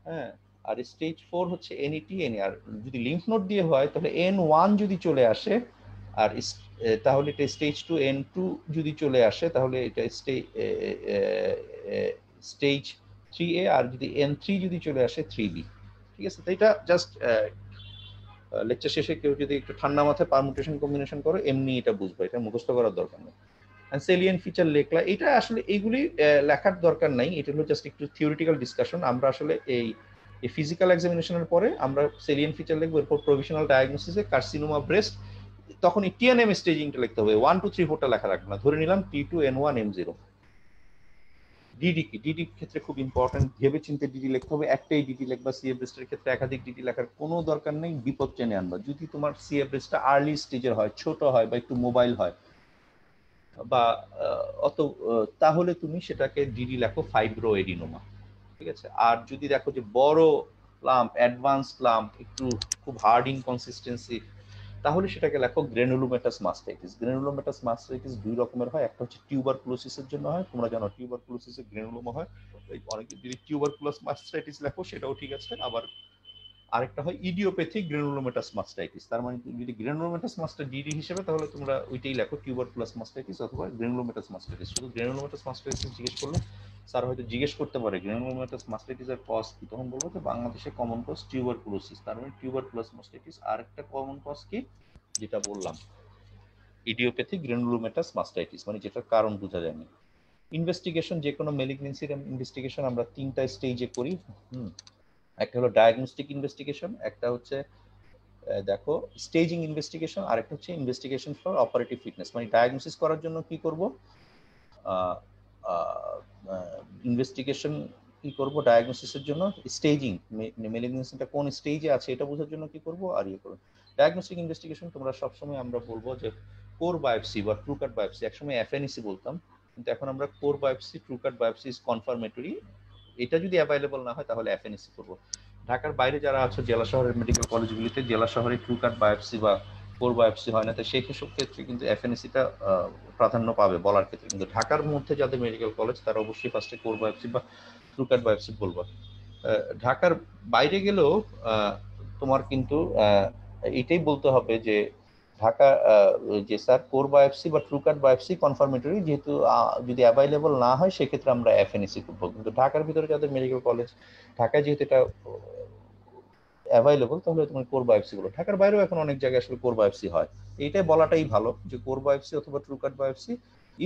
হ্যাঁ। আর স্টেজ 4 হচ্ছে NET NE। আর যদি লিম্ফ নোড দিয়ে হয় তাহলে N1 যদি চলে আসে, আর তাহলে এটা স্টেজ 2, N2 যদি চলে আসে তাহলে এটা স্টেজ 3A, আর যদি N3 যদি চলে আসে 3B। ঠিক আছে, তো এটা জাস্ট লেকচার শেষে কেউ যদি একটু ঠান্ডা মাথায় পারমুটেশন কম্বিনেশন করে এমনি এটা বুঝবে, এটা মুখস্থ করার দরকার নেই। সেলিয়েন্ট ফিচার লেখলা, এটা আসলে এইগুলি লেখার দরকার নাই, এটা হলো জাস্ট একটু থিওরিটিক্যাল ডিসকাশন। আমরা আসলে এই ফিজিক্যাল এক্সামিনেশনের পরে আমরা সেলিয়েন্ট ফিচার লিখবো, এরপর প্রভিশনাল ডায়াগনোসিসে কার্সিনোমা ব্রেস্ট, তখন এই TNM স্টেজিংটা লিখতে হবে, 1 2 3 4টা লেখা রাখবে না। ধরে নিলাম T2 N1 M0। ডিডি কি, ডিডি ক্ষেত্রে খুব ইম্পর্টেন্ট, ভেবে চিন্তে ডিডি লিখতে হবে। একটাই ডিডি লিখবা, সিএফ ব্রেস্টের ক্ষেত্রে একাধিক ডিডি লেখার কোনো দরকার নেই, বিপদ টেনে আনবা। যদি তোমার সিএফ ব্রেস্টটা আর্লি স্টেজের হয়, ছোট হয় বা একটু মোবাইল হয় বা অত, তাহলে তুমি সেটাকে ডিডি লেখো ফাইব্রো এডিনোমা, ঠিক আছে। আর যদি দেখো যে বড় লাম্প, অ্যাডভান্স লাম্প, একটু খুব হার্ড ইনকনসিস্টেন্সি, তাহলে সেটাকে লেখো গ্রেনুলোমেটাস মাস্টাইটিস। গ্রেনুলোমেটাস মাস্টাইটিস দুই রকমের হয়, একটা হচ্ছে টিউবারকুলোসিসের জন্য হয়, তোমরা জানো টিউবারকুলোসিসে গ্রেনুলোমা হয়, অনেকে যদি টিউবারকুলাস মাস্টাইটিস লেখো সেটাও ঠিক আছে। আবার আরেকটা হয় ইডিওপ্যাথিক গ্রেনুলোমেটাস মাস্টাইটিস, তার মানে যদি গ্রেনুলোমেটাস মাস্টার ডিডি হিসেবে তাহলে তোমরা ওইটাই লেখো টিউবারকুলাস মাস্টাইটিস অথবা গ্রেনুলোমেটাস মাস্টাইটিস। শুধু গ্রেনুলোমেটাস মাস্টাইটিস জিজ্ঞেস করলে স্যার হয়তো জিজ্ঞেস করতে পারে গ্রেনুলোমেটাস মাস্টাইটিসের কজ কি, তখন বলবো যে বাংলাদেশে কমন কজ টিউবারকুলোসিস, তার মানে টিউবারকুলাস মাস্টাইটিস। আর একটা কমন কজ কি যেটা বললাম ইডিওপ্যাথিক গ্রেনুলোমেটাস মাস্টাইটিস, মানে যেটার কারণ বোঝা যায়নি। ইনভেস্টিগেশন, যে কোনো মেলিগনেন্সির ইনভেস্টিগেশন আমরা তিনটা স্টেজে করি। একটা হলো ডায়াগনস্টিক ইনভেস্টিগেশন, একটা হচ্ছে দেখো স্টেজিং ইনভেস্টিগেশন, আর একটা হচ্ছে ইনভেস্টিগেশন ফর অপারেটিভ ফিটনেস। মানে ডায়াগনোসিস করার জন্য কি করব, ইনভেস্টিগেশন কি করব ডায়াগনোসিসের জন্য, স্টেজিং মেলিগনেন্সিটা কোন স্টেজে আছে এটা বোঝার জন্য কি করব, আর ইয়ে করব ডায়াগনস্টিক ইনভেস্টিগেশন। তোমরা সবসময় আমরা বলবো যে কোর বায়োপসি বা ট্রু কাট বায়োপসি, একসময় এফএনইসি বলতাম, কিন্তু এখন আমরা core biopsy true cut biopsy is confirmatory, এটা যদি অ্যাভেলেবল না হয় তাহলে এফএনইসি করব। ঢাকার বাইরে যারা আছে জেলা শহরের মেডিকেল কলেজগুলিতে জেলা শহরে ট্রু কাট বায়োপসি বা কোর বায়োপসি হয় না, তো সেই ক্ষেত্রে কিন্তু এফএনএসিটা প্রাধান্য পাবে বলার ক্ষেত্রে। কিন্তু ঢাকার মধ্যে যাদের মেডিকেল কলেজ তারা অবশ্যই ফার্স্টে কোর বায়োপসি বা ট্রু কাট বায়োপসি বলবো। ঢাকার বাইরে গেলেও তোমার কিন্তু এটাই বলতে হবে যে ঢাকা যে স্যার কোর বায়োপসি বা ট্রু কাট বায়োপসি কনফার্মেটরি, যেহেতু যদি অ্যাভেলেবল না হয় সেক্ষেত্রে আমরা এফএনএসি করবো। কিন্তু ঢাকার ভিতরে যাদের মেডিকেল কলেজ, ঢাকায় যেহেতু এটা অ্যাভেলেবল, তাহলে তুমি কোর বায়োপসি গুলো, ঢাকার বাইরেও এখন অনেক জায়গায় আসলে কোর বায়োপসি হয়, এইটাই বলাটাই ভালো যে কোর বায়োপসি অথবা true cut biopsy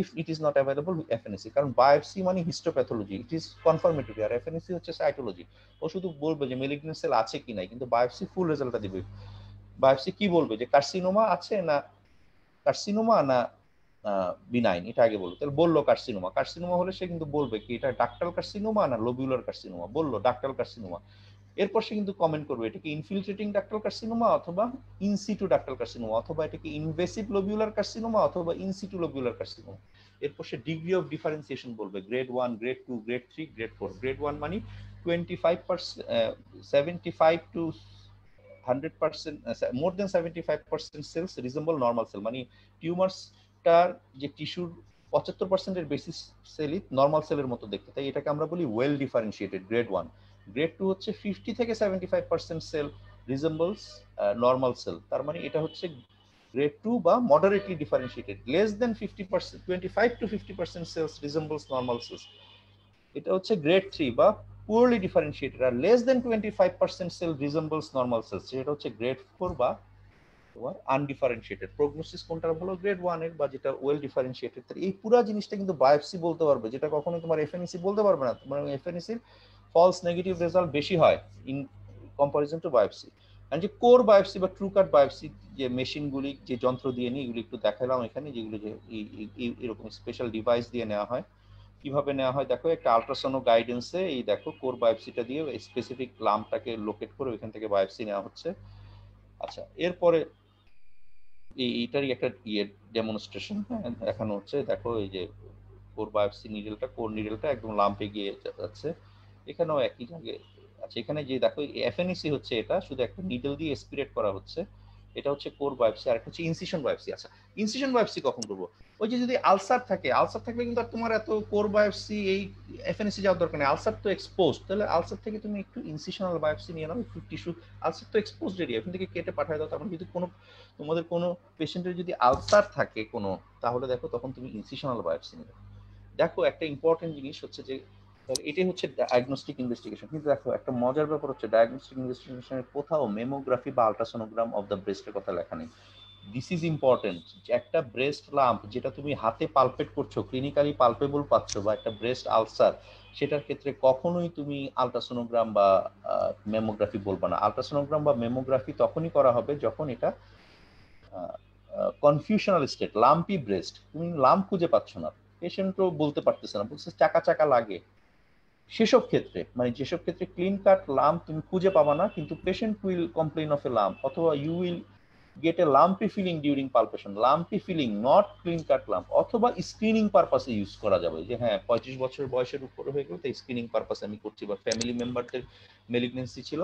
if it is not available FNAC. কারণ বায়োপসি মানে হিস্টোপ্যাথোলজি, ইট ইজ কনফার্মেটরি, আর এফএনএসি হচ্ছে সাইটোলজি। ও শুধু বলবে যে মেলিগনেন্ট সেল আছে কি নাই, কিন্তু বায়োপসি ফুল রেজাল্টটা দিবে। বায়োপসি কি বলবে যে কার্সিনোমা আছে না, কার্সিনোমা না বিনাইন, এটা আগে বললো। তাহলে বললো কার্সিনোমা, কার্সিনোমা হলে সে কিন্তু বলবে কি এটা ডাক্টাল কার্সিনোমা না লোবিউলার কার্সিনোমা, বললো ডাক্টাল কার্সিনোমা। এরপর সে কিন্তু কমেন্ট করবে এটা কি ইনফিলট্রেটিং ডাক্টাল কার্সিনোমা অথবা ইনসিটু ডাক্টাল কার্সিনোমা, অথবা এটা কি ইনভেসিভ লোবিউলার কার্সিনোমা অথবা ইনসিটু লোবিউলার কার্সিনোমা। এরপর সে ডিগ্রি অফ ডিফারেন্সিয়েশন বলবে, grade 1, grade 2, grade 3, grade 4। Grade 1 মানে 25%, 75 টু 100%, মোর দেন 75% সেলস রিজেম্বল নর্মাল সেল, মানে টিউমারসটার যে টিস্যুর 75% এর বেশি সেলই নর্মাল সেলের মতো দেখতে, তাই এটাকে আমরা বলি ওয়েল ডিফারেন্সিয়েটেড গ্রেড 1। গ্রেড 2 হচ্ছে 50 থেকে 75% সেল রিজেম্বলস নর্মাল সেল, তার মানে এটা হচ্ছে গ্রেড 2 বা moderately differentiated. Less than 50%, 25 to 50% cells resembles normal cells, এটা হচ্ছে গ্রেড 3 বা poorly differentiated। আর less than 25% cell resembles normal cells, যেটা হচ্ছে গ্রেড 4 বা তোমার আনডিফারেন্সিয়েটেড। প্রগনোসিস কোনটা ভালো, গ্রেড 1 এর বা যেটা ওয়েল ডিফারেন্সিয়েটেড। এই পুরো জিনিসটা কিন্তু বায়োপসি বলতে পারবে, যেটা কখনোই তোমার এফএনএসি বলতে পারবে না। তোমার এফএনএসির ফলস নেগেটিভ রেজাল্ট বেশি হয় ইন কম্পারিজন টু বায়োপসি। কারণ যে কোর বায়োপসি বা ট্রু কাট বায়োপসি যে মেশিনগুলি, যে যন্ত্র দিয়ে নিয়ে এগুলি একটু দেখালাম এখানে, যেগুলো যে এরকম স্পেশাল ডিভাইস দিয়ে নেওয়া হয়। কিভাবে নেওয়া হয় দেখো, একটা আল্ট্রাসাউন্ড গাইডেন্সে এই দেখো কোর বায়োপসিটা দিয়ে স্পেসিফিক লাম্পটাকে লোকেট করে ওইখান থেকে বায়োপসি নেওয়া হচ্ছে। আচ্ছা, এরপরে এইটারই একটা ডেমনস্ট্রেশন দেখানো হচ্ছে। দেখো এই যে কোর বায়োপসি নিডেলটা, কোর নিডেলটা একদম লাম্পে গিয়ে যাচ্ছে, এখানেও একই জায়গায়। আচ্ছা, এখানে যে দেখো এফএনইসি হচ্ছে, এটা শুধু একটা নিডেল দিয়ে স্পিরেট করা হচ্ছে, এটা হচ্ছে কোর বায়োপসি। আর একটা হচ্ছে ইনসিশন বায়োপসি। আচ্ছা, ইনসিশন বায়োপসি কখন করবো, ওই যে যদি আলসার থাকে, আলসার থাকলে কিন্তু আর তোমার এত কোর বায়োপসি এই এফএনএসি যাওয়ার দরকার নেই। আলসার তো এক্সপোজ, তাহলে আলসার থেকে তুমি একটু ইনসিশনাল বায়োপসি নিয়ে নাও, একটু টিস্যু। আলসার তো এক্সপোজ এরিয়া, এখান থেকে কেটে পাঠায় দাও। তারপর যদি কোনো তোমাদের কোনো পেশেন্টের যদি আলসার থাকে কোনো, তাহলে দেখো তখন তুমি ইনসিশনাল বায়োপসি নেবে। দেখো একটা ইম্পর্টেন্ট জিনিস হচ্ছে যে এটাই হচ্ছে ডায়াগনস্টিক ইনভেস্টিগেশন। কিন্তু দেখো একটা মজার ব্যাপার হচ্ছে ডায়াগনস্টিক ইনভেস্টিগেশনের কোথাও মেমোগ্রাফি বা আল্ট্রাসোনোগ্রাম অফ দ্য ব্রেস্টের কথা লেখা নেই। This is important. একটা ব্রেস্ট লাম্প যেটা তুমি হাতে পালপেট করছো, ক্লিনিক্যালি পালপেবল পাচ্ছ, বা একটা ব্রেস্ট আলসার, সেটার ক্ষেত্রে কখনোই তুমি আল্ট্রাসোনোগ্রাম বা মেমোগ্রাফি বলবা না। আল্ট্রাসোনোগ্রাম বা মেমোগ্রাফি তখনই করা হবে যখন এটা কনফিউশনাল স্টেট, লাম্পি ব্রেস্ট, তুমি লাম্প খুঁজে পাচ্ছ না, পেশেন্টও বলতে পারতেছে না, বলছে চাকা চাকা লাগে, সেসব ক্ষেত্রে, মানে যেসব ক্ষেত্রে ক্লিন কাট লাম্প তুমি খুঁজে পাবা না, কিন্তু patient will complain of a lump, অথবা you will get a lumpy feeling during palpation, lumpy feeling not clean cut lump, অথবা স্ক্রিনিং পারপাসে ইউজ করা যাবে, যে হ্যাঁ 35 বছর বয়সের উপরে হয়ে গেল তাই স্ক্রিনিং পারপাসে আমি করছি, বা ফ্যামিলি মেম্বারদের মেলিগনেন্সি ছিল,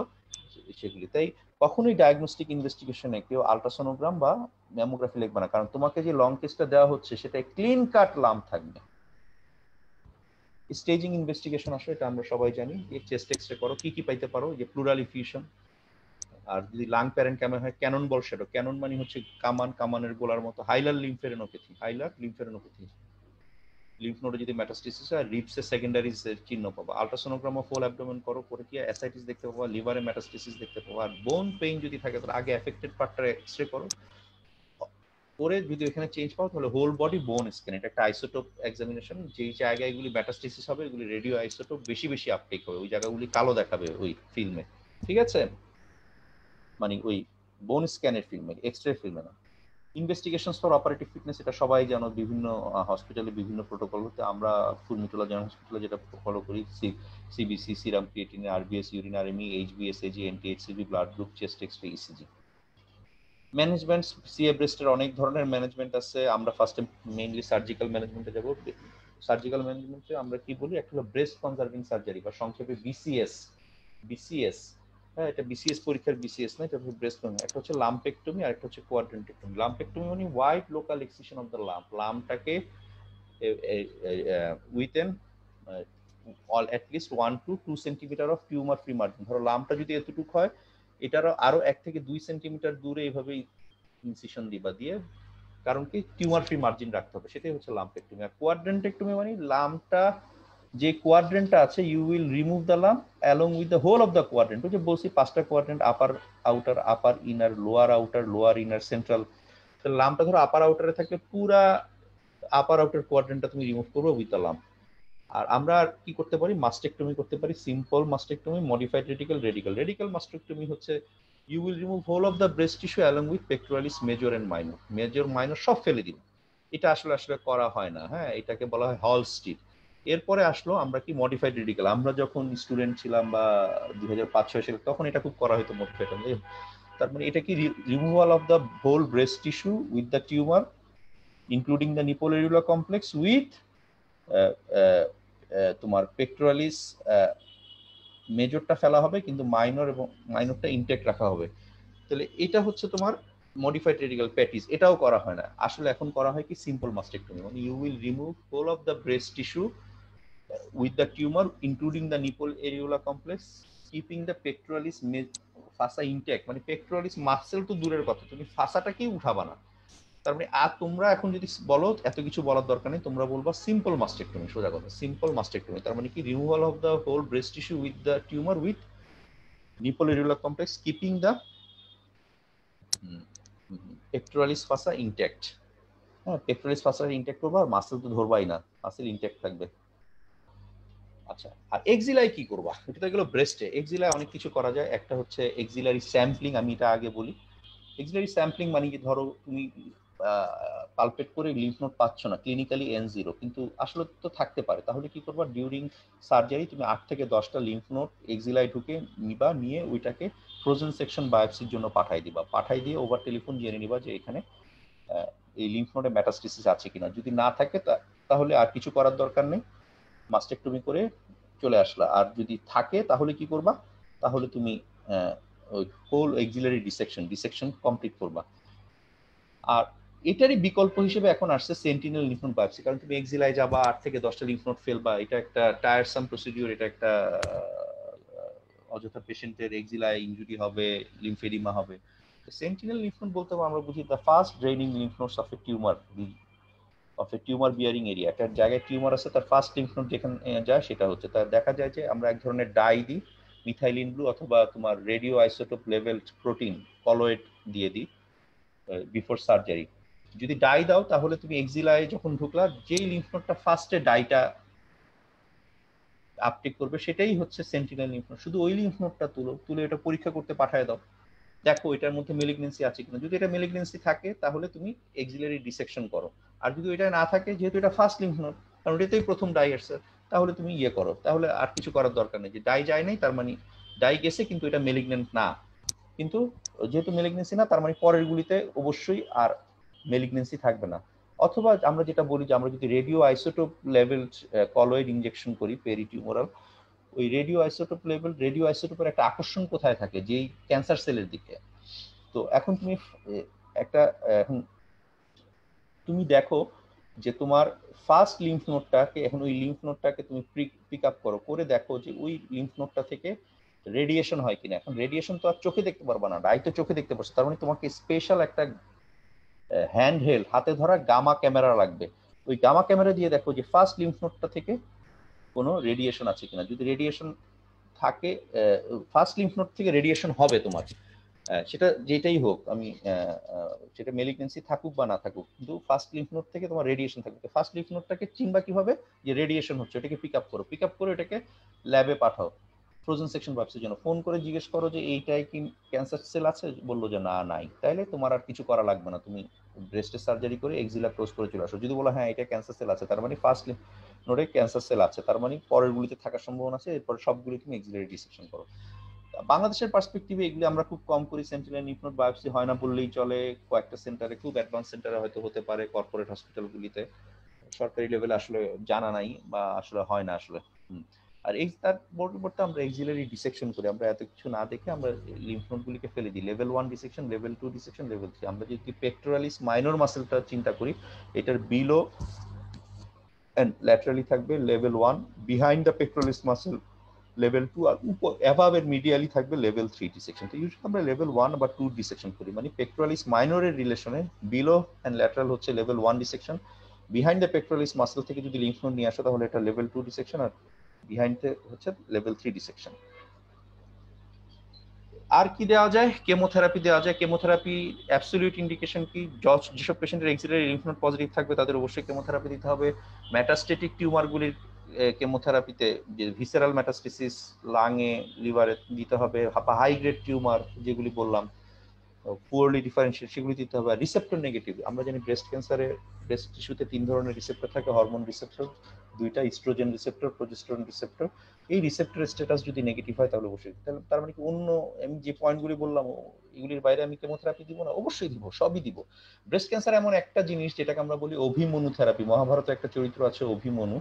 সেগুলি। তাই কখনোই ডায়াগনস্টিক ইনভেস্টিগেশনে কেউ আলট্রাসোনোগ্রাম বা ম্যামোগ্রাফি লিখবে না, কারণ তোমাকে যে লং টেস্টটা দেওয়া হচ্ছে সেটা ক্লিন কাট লাম্প থাকবে। স্টেজিং ইনভেস্টিগেশন আসলে এটা আমরা সবাই জানি, যে চেস্ট এক্সরে করো, কি কি পাইতে পারো, যে প্লুরাল ইফিউশন। আর যদি লাং প্যারেন্ট ক্যামেরা হয় ক্যানন বল শ্যাডো, ক্যানন মানে হচ্ছে কামান, কামানের গোলার মতো। হাইলার লিম্ফেরেনোপ্যাথি, হাইলার লিম্ফেরেনোপ্যাথি, লিম্ফ নোডে যদি মেটাস্টেসিস হয় রিপসে সেকেন্ডারিজ এর চিহ্ন পাবো। আলট্রাসোনোগ্রাম অফ হোল অ্যাবডোমেন করো, করে কি অ্যাসাইটিস দেখতে পাবো, লিভারে মেটাস্টেসিস দেখতে পাবো। আর বোন পেইন যদি থাকে তাহলে আগে অ্যাফেক্টেড পার্টটা এক্সরে করো, করে যদি এখানে চেঞ্জ পাও তাহলে হোল বডি বোন স্ক্যান, এটা একটা আইসোটোপ এক্সামিনেশন। যেই জায়গায় এগুলি মেটাস্টেসিস হবে এগুলি রেডিও আইসোটোপ বেশি বেশি আপটেক হবে, ওই জায়গাগুলি কালো দেখাবে ওই ফিল্মে, ঠিক আছে, মানে ওই বোন স্ক্যানের ফিল্মে, এক্সরে ফিল্মে না। ইনভেস্টিগেশনস ফর অপারেটিভ ফিটনেস, এটা সবাই জানো, বিভিন্ন হসপিটালে বিভিন্ন প্রোটোকল হতে, আমরা ফুলমিটোলা জেনারেল হসপিটালে যেটা ফলো করি, CBC, serum creatinine, RBS, urine RME, HBs, Ag, anti HCV, blood group, chest X-ray, ECG. Management, CA ব্রেস্টের অনেক ধরনের ম্যানেজমেন্ট আছে। আমরা ফার্স্টে মেইনলি সার্জিক্যাল ম্যানেজমেন্টে যাব। সার্জিক্যাল ম্যানেজমেন্টে আমরা কি বলি, একটা হলো ব্রেস্ট কনজার্ভিং সার্জারি বা সংক্ষেপে বিসিএস। বিসিএস, হ্যাঁ, এটা বিসিএস পরীক্ষার বিসিএস না, এটা ব্রেস্ট কনজার্ভিং। একটা হচ্ছে লাম্পেক্টমি আর একটা হচ্ছে কোয়াড্রেন্টেক্টমি। লাম্পেক্টমি মানে wide local excision of the lump, লাম্পটাকে within all at least 1 to 2 centimetre of tumour free margin. ধরো লাম্পটা যদি এতটুকু হয়, এটারও আরো 1 থেকে 2 সেন্টিমিটার দূরে এইভাবে ইনসিশন দিবা, দিয়ে কারণ কি টিউমার ফ্রি মার্জিন রাখতে হবে, সেটাই হচ্ছে লাম্পেক্টমি। আর কোয়াড্রেন্টেক্টমি মানে লাম্পটা যে কোয়াড্রেন্টটা আছে, you will remove the lump along with the whole of the quadrant. ওই যে বলছি 5টা quadrant, upper outer, upper inner, lower outer, lower inner, central. লাম্পটা ধরো আপার আউটারে থাকলে পুরা আপার আউটার কোয়াড্রেন্টটা তুমি রিমুভ করবে উইথ দ্য লাম্প। আর আমরা কি করতে পারি, মাস্টেক্টমি করতে পারি, simple mastectomy, modified radical, radical. Radical mastectomy হচ্ছে you will remove whole of the breast tissue along with pectoralis major and minor, major minor সব ফেলে দিন। এটা আসলে আসলে করা হয় না, হ্যাঁ, এটাকে বলা হয় হল স্টিপ। এরপরে আসলো আমরা কি মডিফাইড রেডিক্যাল। আমরা যখন স্টুডেন্ট ছিলাম বা 2005-06 সালে, তখন এটা খুব করা হতো মডিফাইড। তার মানে এটা কি removal of the whole breast tissue with the tumour including the nipple areola complex with তোমার পেক্টোরালিস মেজরটা ফেলা হবে কিন্তু মাইনর এবং মাইনরটা ইনটেক্ট রাখা হবে। তাহলে এটা হচ্ছে তোমার মডিফাইড রেডিক্যাল প্যাটিস। এটাও করা হয় না, আসলে এখন করা হয় কি সিম্পল মাস্টেক্টমি, মানে you will remove whole of the breast tissue with the tumour including the nipple areola complex keeping the pectoralis fascia intact. মানে পেক্টোরালিস মাসেল তো দূরের কথা, তুমি ফাসাটাকেই উঠাবা না। তার মানে আর তোমরা এখন যদি বলো, এত কিছু বলার দরকার নেই, তোমরা বলবা সিম্পল মাস্টেক্টমি, সোজা কথা সিম্পল মাস্টেক্টমি। তার মানে কি removal of the whole breast tissue with the tumour with nipple areola complex keeping the pectoralis fascia intact. হ্যাঁ, পেক্টোরালিস ফাসা ইনট্যাক্ট করবা, আর মাসেল তো ধরবাই না, মাসেল ইনট্যাক্ট থাকবে। আচ্ছা, আর এক্সিলায় কি করবা, এটা তো গেল ব্রেস্টে। এক্সিলায় অনেক কিছু করা যায়। একটা হচ্ছে এক্সিলারি স্যাম্পলিং, আমি এটা আগে বলি। এক্সিলারি স্যাম্পলিং মানে কি, ধরো তুমি পালপেট করে লিম্ফ নোড পাচ্ছ না, ক্লিনিক্যালি N0, কিন্তু আসলে তো থাকতে পারে। তাহলে কি করবা, ডিউরিং সার্জারি তুমি 8 থেকে 10টা লিম্ফ নোড এক্সিলায় ঢুকে নিবা, নিয়ে ওইটাকে ফ্রোজেন সেকশন বায়োপসির জন্য পাঠাই দিবা। পাঠাই দিয়ে ওভার টেলিফোন জেনে নিবা যে এখানে এই লিম্ফ নোডে মেটাস্টেসিস আছে কিনা। যদি না থাকে তাহলে আর কিছু করার দরকার নেই, মাস্টেক্টমি করে চলে আসলা। আর যদি থাকে তাহলে কি করবা, তাহলে তুমি ওই হোল এক্সিলারি ডিসেকশন কমপ্লিট করবা। আর এটারই বিকল্প হিসেবে এখন আসছে সেন্টিনেল লিম্ফ নোড বায়োপসি। কারণ তুমি এক্সিলায় যাবা, 8 থেকে 10টা লিম্ফ নোড ফেলবা, এটা একটা টায়ারসাম প্রসিডিউর, এটা একটা অযথা পেশেন্টের এক্সিলায় ইনজুরি হবে, লিম্ফেডিমা হবে। সেন্টিনেল লিম্ফ নোড বলতে আমরা বুঝি the fast draining lymph nodes of A tumour bearing area. একটা জায়গায় টিউমার আছে, তার ফার্স্ট লিম্ফ নোড যেখানে যায় সেটা হচ্ছে। তার দেখা যায় যে আমরা এক ধরনের ডাই দিই, মিথাইলিন ব্লু অথবা তোমার radio isotope level protein colloid দিয়ে দিই বিফোর সার্জারি। যদি ডাই দাও তাহলে তুমি এক্সিলায় যখন ঢুকলা, যেই লিম্ফ নোডটা ফার্স্টে ডাইটা আপটেক করবে সেটাই হচ্ছে সেন্টিনেল লিম্ফ নোড। শুধু ওই লিম্ফ নোডটা তুলে এটা পরীক্ষা করতে পাঠায় দাও, দেখো এটার মধ্যে মেলিগনেন্সি আছে কিনা। যদি এটা মেলিগনেন্সি থাকে তাহলে তুমি এক্সিলারি ডিসেকশন করো। আর যদি এটা না থাকে, যেহেতু এটা ফার্স্ট লিম্ফ নোড, কারণ এটাতেই প্রথম ডাই আসছে, তাহলে তুমি ইয়ে করো। তাহলে আর কিছু করার দরকার নেই, যে ডাই যায় নাই তার মানে ডাই গেছে কিন্তু এটা মেলিগনেন্ট না। কিন্তু যেহেতু মেলিগনেন্সি না, তার মানে পরের গুলিতে অবশ্যই আর মেলিগনেন্সি থাকবে না। অথবা আমরা যেটা বলি যে আমরা যদি radio isotope level colloid injection করি পেরিটিউমোরাল, ওই রেডিও আইসোটোপের একটা আকর্ষণ কোথায় থাকে, যেই ক্যান্সার সেলের দিকে। তো এখন তুমি একটা এখন তুমি দেখো যে তোমার ফার্স্ট লিম্ফ নোডটাকে, এখন ওই লিম্ফ নোডটাকে তুমি পিক আপ করো, করে দেখো যে ওই লিম্ফ নোডটা থেকে রেডিয়েশন হয় কিনা। এখন রেডিয়েশন তো আর চোখে দেখতে পারবা না, ডাই তো চোখে দেখতে পাচ্ছ, তার মানে তোমাকে স্পেশাল একটা হ্যান্ড হেল্ড, হাতে ধরা গামা ক্যামেরা লাগবে। ওই গামা ক্যামেরা দিয়ে দেখো যে ফার্স্ট লিম্ফ নোডটা থেকে কোনো রেডিয়েশন আছে কিনা। যদি রেডিয়েশন থাকে, ফার্স্ট লিম্ফ নোড থেকে রেডিয়েশন হবে তোমার, সেটা যেটাই হোক, আমি সেটা মেলিগনেন্সি থাকুক বা না থাকুক, কিন্তু ফার্স্ট লিম্ফ নোড থেকে তোমার রেডিয়েশন থাকবে। ফার্স্ট লিম্ফ নোডটাকে চিনবা কিভাবে, যে রেডিয়েশন হচ্ছে, এটাকে পিক আপ করে এটাকে ল্যাবে পাঠাও ফ্রোজেন সেকশন বায়োপসির জন্য। ফোন করে জিজ্ঞেস করো যে এইটাই কি ক্যান্সার সেল আছে, বললো যে না নাই, তাইলে তোমার আর কিছু করা লাগবে না, তুমি ব্রেস্টের সার্জারি করে এক্সিলা ক্লোজ করে চলে আসো। যদি বলো হ্যাঁ এটা ক্যান্সার সেল আছে, তার মানে ফার্স্ট নোডে ক্যান্সার সেল আছে, তার মানে পরের গুলিতে থাকার সম্ভাবনা আছে, এরপর সবগুলি তুমি এক্সিলারি ডিসেকশন করো। বাংলাদেশের পার্সপেক্টিভে এগুলি আমরা খুব কম করি, সেন্টিনেল লিম্ফ নোড বায়োপসি হয় না বললেই চলে। কয়েকটা সেন্টারে, খুব অ্যাডভান্স সেন্টারে হয়তো হতে পারে, কর্পোরেট হসপিটালগুলিতে, সরকারি লেভেলে আসলে জানা নাই বা আসলে হয় না আসলে। আর এই তার পরিবর্তে আমরা এক্সিলারি ডিসেকশন করি, আমরা এত কিছু না দেখে আমরা লিম্ফ নোডগুলিকে ফেলে দিই। Level 1 dissection, level 2 dissection, level 3। আমরা যদি পেক্টোরালিস মাইনর মাসেলটা চিন্তা করি, এটার বিলো এন্ড ল্যাটারালি থাকবে level 1, behind the pectoralis muscle level 2, আর উপর অ্যাভাব এর মিডিয়ালি থাকবে লেভেল 3 ডিসেকশন। তো ইউজুয়ালি আমরা লেভেল 1 বা 2 ডিসেকশন করি, মানে পেক্টোরালিস মাইনরের রিলেশনে বিলো এন্ড ল্যাটারাল হচ্ছে level 1 dissection. Behind the pectoralis muscle থেকে যদি লিম্ফ নোড নিয়ে আসো তাহলে এটা লেভেল 2 ডিসেকশন, আর বিহাইন্ড হচ্ছে লেভেল 3 ডিসেকশন। আর কি দেওয়া যায়? কেমোথেরাপি দেওয়া যায়। কেমোথেরাপি অ্যাবসলিউট ইন্ডিকেশন কি, যেসব পেশেন্টের এক্সিলারি লিম্ফ নোড পজিটিভ থাকবে তাদের অবশ্যই কেমোথেরাপি দিতে হবে। মেটাস্টেটিক টিউমারগুলির কেমোথেরাপিতে, যে ভিসেরাল মেটাস্টেসিস লাংয়ে, লিভারে দিতে হবে। হাই গ্রেড টিউমার যেগুলি বললাম পুয়ারলি ডিফারেন্সিয়েট, সেগুলি দিতে হবে। আর রিসেপ্টর নেগেটিভ, আমরা জানি ব্রেস্ট ক্যান্সারে ব্রেস্ট টিস্যুতে 3 ধরনের রিসেপ্টর থাকে, হরমোন রিসেপ্টর দুইটা, ইস্ট্রোজেন রিসেপ্টর, প্রোজেস্টেরন রিসেপ্টর। এই রিসেপ্টরের স্ট্যাটাস যদি নেগেটিভ হয় তাহলে অবশ্যই, তার মানে কি অন্য আমি যে পয়েন্টগুলি বললাম এগুলির বাইরে আমি কেমোথেরাপি দিব না? অবশ্যই দিব, সবই দিব। ব্রেস্ট ক্যান্সার এমন একটা জিনিস যেটাকে আমরা বলি অভিমন্যু থেরাপি। মহাভারতে একটা চরিত্র আছে অভিমন্যু।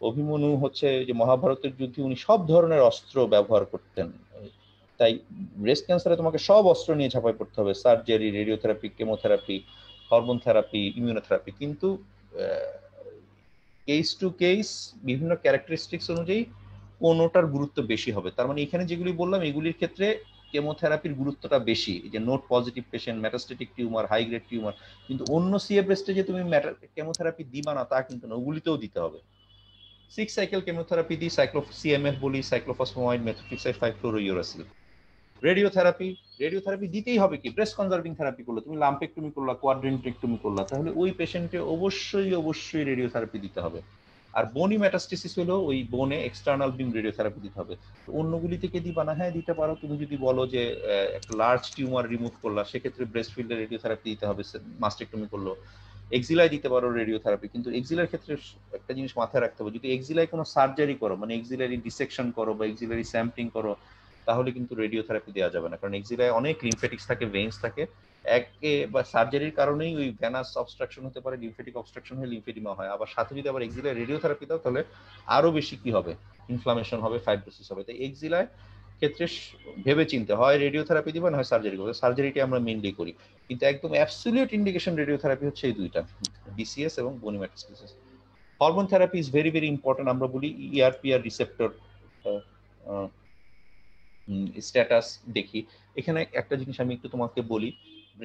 অভিমন্যু হচ্ছে যে মহাভারতের যুদ্ধে উনি সব ধরনের অস্ত্র ব্যবহার করতেন, তাই ব্রেস্ট ক্যান্সারে তোমাকে সব অস্ত্র নিয়ে ঝাঁপাই পড়তে হবে, surgery, radiotherapy, chemotherapy, hormone therapy, immunotherapy. কিন্তু কেস টু কেস বিভিন্ন ক্যারেক্টারিস্টিক্স অনুযায়ী কোনোটার গুরুত্ব বেশি হবে। তার মানে এখানে যেগুলি বললাম এগুলির ক্ষেত্রে কেমোথেরাপির গুরুত্বটা বেশি, যে node positive patient, metastatic tumour, high grade tumour. কিন্তু অন্য সিএ ব্রেস্টে যে তুমি কেমোথেরাপি দিবা না তা কিন্তু না, ওগুলিতেও দিতে হবে। 6 সাইকেল কেমোথেরাপি দিই, সিএমএফ বলি, সাইক্লোফসফামাইড, মেথোট্রেক্সাইড, 5-ফ্লুরোইউরাসিল। রেডিওথেরাপি দিতেই হবে। কি ব্রেস্ট কনজার্ভিং থেরাপি করলো, তুমি লাম্পেক্টমি করলা, কোয়াড্রেন্টেক্টমি করলা, তাহলে ওই পেশেন্টকে অবশ্যই রেডিওথেরাপি দিতে হবে। আর বোনি মেটাস্টেসিস হলো ওই বোনে এক্সটার্নাল বিম রেডিওথেরাপি দিতে হবে। অন্যগুলি থেকে দিবা না? হ্যাঁ দিতে পারো। তুমি যদি বলো যে একটা লার্জ টিউমার রিমুভ করলা, সেক্ষেত্রে ব্রেস্ট ফিল্ডে রেডিওথেরাপি দিতে হবে, মাস্টেক্টমি করলো। এক্সিলায় দিতে পারো রেডিওথেরাপি, কিন্তু এক্সিলার ক্ষেত্রে একটা জিনিস মাথায় রাখতে হবে, যদি এক্সিলায় কোনো সার্জারি করো, মানে এক্সিলারি ডিসেকশন করো বা এক্সিলারি স্যাম্পলিং করো, তাহলে কিন্তু রেডিওথেরাপি দেওয়া যাবে না, কারণ এক্সিলায় অনেক লিমফেটিক্স থাকে, ভেইনস থাকে। একে বা সার্জারির কারণেই ওই ভেনাস অবস্ট্রাকশন হতে পারে, লিমফেটিক অবস্ট্রাকশন হয়ে লিমফেডিমা হয়। আবার সাথে যদি আবার এক্সিলায় রেডিওথেরাপি দাও তাহলে আরো বেশি কি হবে, ইনফ্লামেশন হবে, ফাইব্রোসিস হবে। তাই এক্সিলায় ক্ষেত্রে ভেবে চিনতে হয় রেডিওথেরাপি দিবা না হয় সার্জারি করবে। সার্জারিটি আমরা মেইনলি করি, কিন্তু একদম অ্যাবসলিউট ইন্ডিকেশন রেডিওথেরাপি হচ্ছে এই দুইটা, বিসিএস এবং bony metastasis. Hormone therapy is very very important. আমরা বলি ইআরপিআর রিসেপ্টর স্ট্যাটাস দেখি। এখানে একটা জিনিস আমি একটু তোমাকে বলি,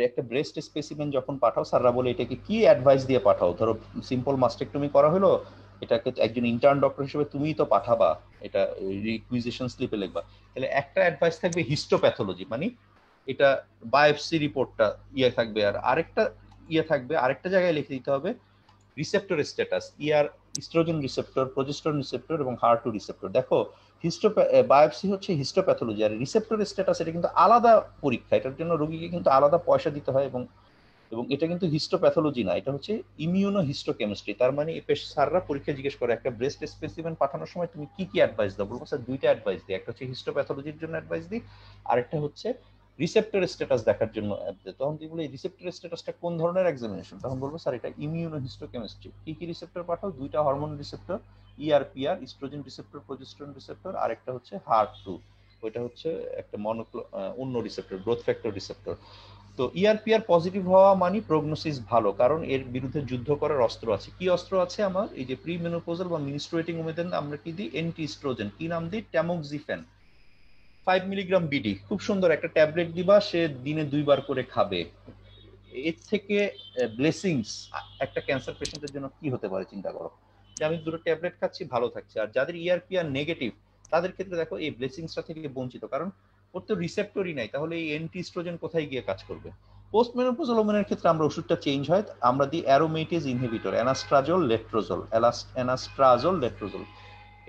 একটা ব্রেস্ট স্পেসিমেন যখন পাঠাও, স্যাররা বলে এটাকে কি অ্যাডভাইস দিয়ে পাঠাও। ধরো সিম্পল মাস্টেক্টমি করা হলো, এটাকে একজন ইন্টার্ন ডক্টর হিসেবে তুমিই তো পাঠাবা, এটা রিকুইজিশন স্লিপে লিখবা। তাহলে একটা অ্যাডভাইস থাকবে হিস্টোপ্যাথোলজি, মানে এটা বায়োপসি রিপোর্টটা ইয়ে থাকবে, আর আরেকটা ইয়ে থাকবে, আরেকটা জায়গায় লিখে দিতে হবে receptor status, oestrogen receptor, progesterone receptor এবং HER2 রিসেপ্টর। দেখো বায়োপসি হচ্ছে হিস্টোপ্যাথোলজি, আর রিসেপ্টর স্ট্যাটাস এটা কিন্তু আলাদা পরীক্ষা, এটার জন্য রোগীকে কিন্তু আলাদা পয়সা দিতে হয়, এবং এবং এটা কিন্তু হিস্টোপ্যাথোলজি না, এটা হচ্ছে ইমিউনো হিস্টোকেমিস্ট্রি। তার মানে স্যাররা পরীক্ষা জিজ্ঞেস করে একটা ব্রেস্ট স্পেসিমেন পাঠানোর সময় তুমি কি কি অ্যাডভাইস দাও, বলবো স্যার দুইটা অ্যাডভাইস দিই, একটা হচ্ছে হিস্টোপ্যাথোলজির জন্য অ্যাডভাইস দিই, আরেকটা হচ্ছে রিসেপ্টর স্ট্যাটাস দেখার জন্য। তখন তুই বলে রিসেপ্টর স্ট্যাটাসটা কোন ধরনের এক্সামিনেশন, তখন বলবো স্যার এটা ইমিউনো হিস্টোকেমিস্ট্রি। কি কি রিসেপ্টর পাঠাও? দুইটা hormone receptor, ER PR, estrogen receptor, progesterone receptor, আর একটা হচ্ছে HER2, ওইটা হচ্ছে একটা অন্য রিসেপ্টর, গ্রোথ ফ্যাক্টর রিসেপ্টর। তো ইআরপিআর পজিটিভ হওয়া মানে প্রগনোসিস ভালো, কারণ এর বিরুদ্ধে যুদ্ধ করার অস্ত্র আছে। কি অস্ত্র আছে আমার? এই যে প্রি মেনোপোজাল বা মিনিস্ট্রুয়েটিং ওমেন আমরা কি দিই? Anti oestrogen. কি নাম দিই? Tamoxifen 5 milligram BD. খুব সুন্দর একটা ট্যাবলেট দিবা, সে দিনে 2 বার করে খাবে। এর থেকে ব্লেসিংস একটা ক্যান্সার পেশেন্টের জন্য কি হতে পারে চিন্তা করো, যে আমি 2টো ট্যাবলেট খাচ্ছি, ভালো থাকছে। আর যাদের ইআরপিআর নেগেটিভ তাদের ক্ষেত্রে দেখো এই ব্লেসিংসটা থেকে বঞ্চিত, কারণ ওর তো রিসেপ্টরই নাই, তাহলে এই অ্যান্টি ইস্ট্রোজেন কোথায় গিয়ে কাজ করবে? পোস্ট মেনোপজাল ওমেনের ক্ষেত্রে আমরা ওষুধটা চেঞ্জ হয়, আমরা দিই অ্যারোমেটেজ ইনহিবিটর, অ্যানাস্ট্রাজল লেট্রোজল, অ্যানাস্ট্রাজল লেট্রোজল।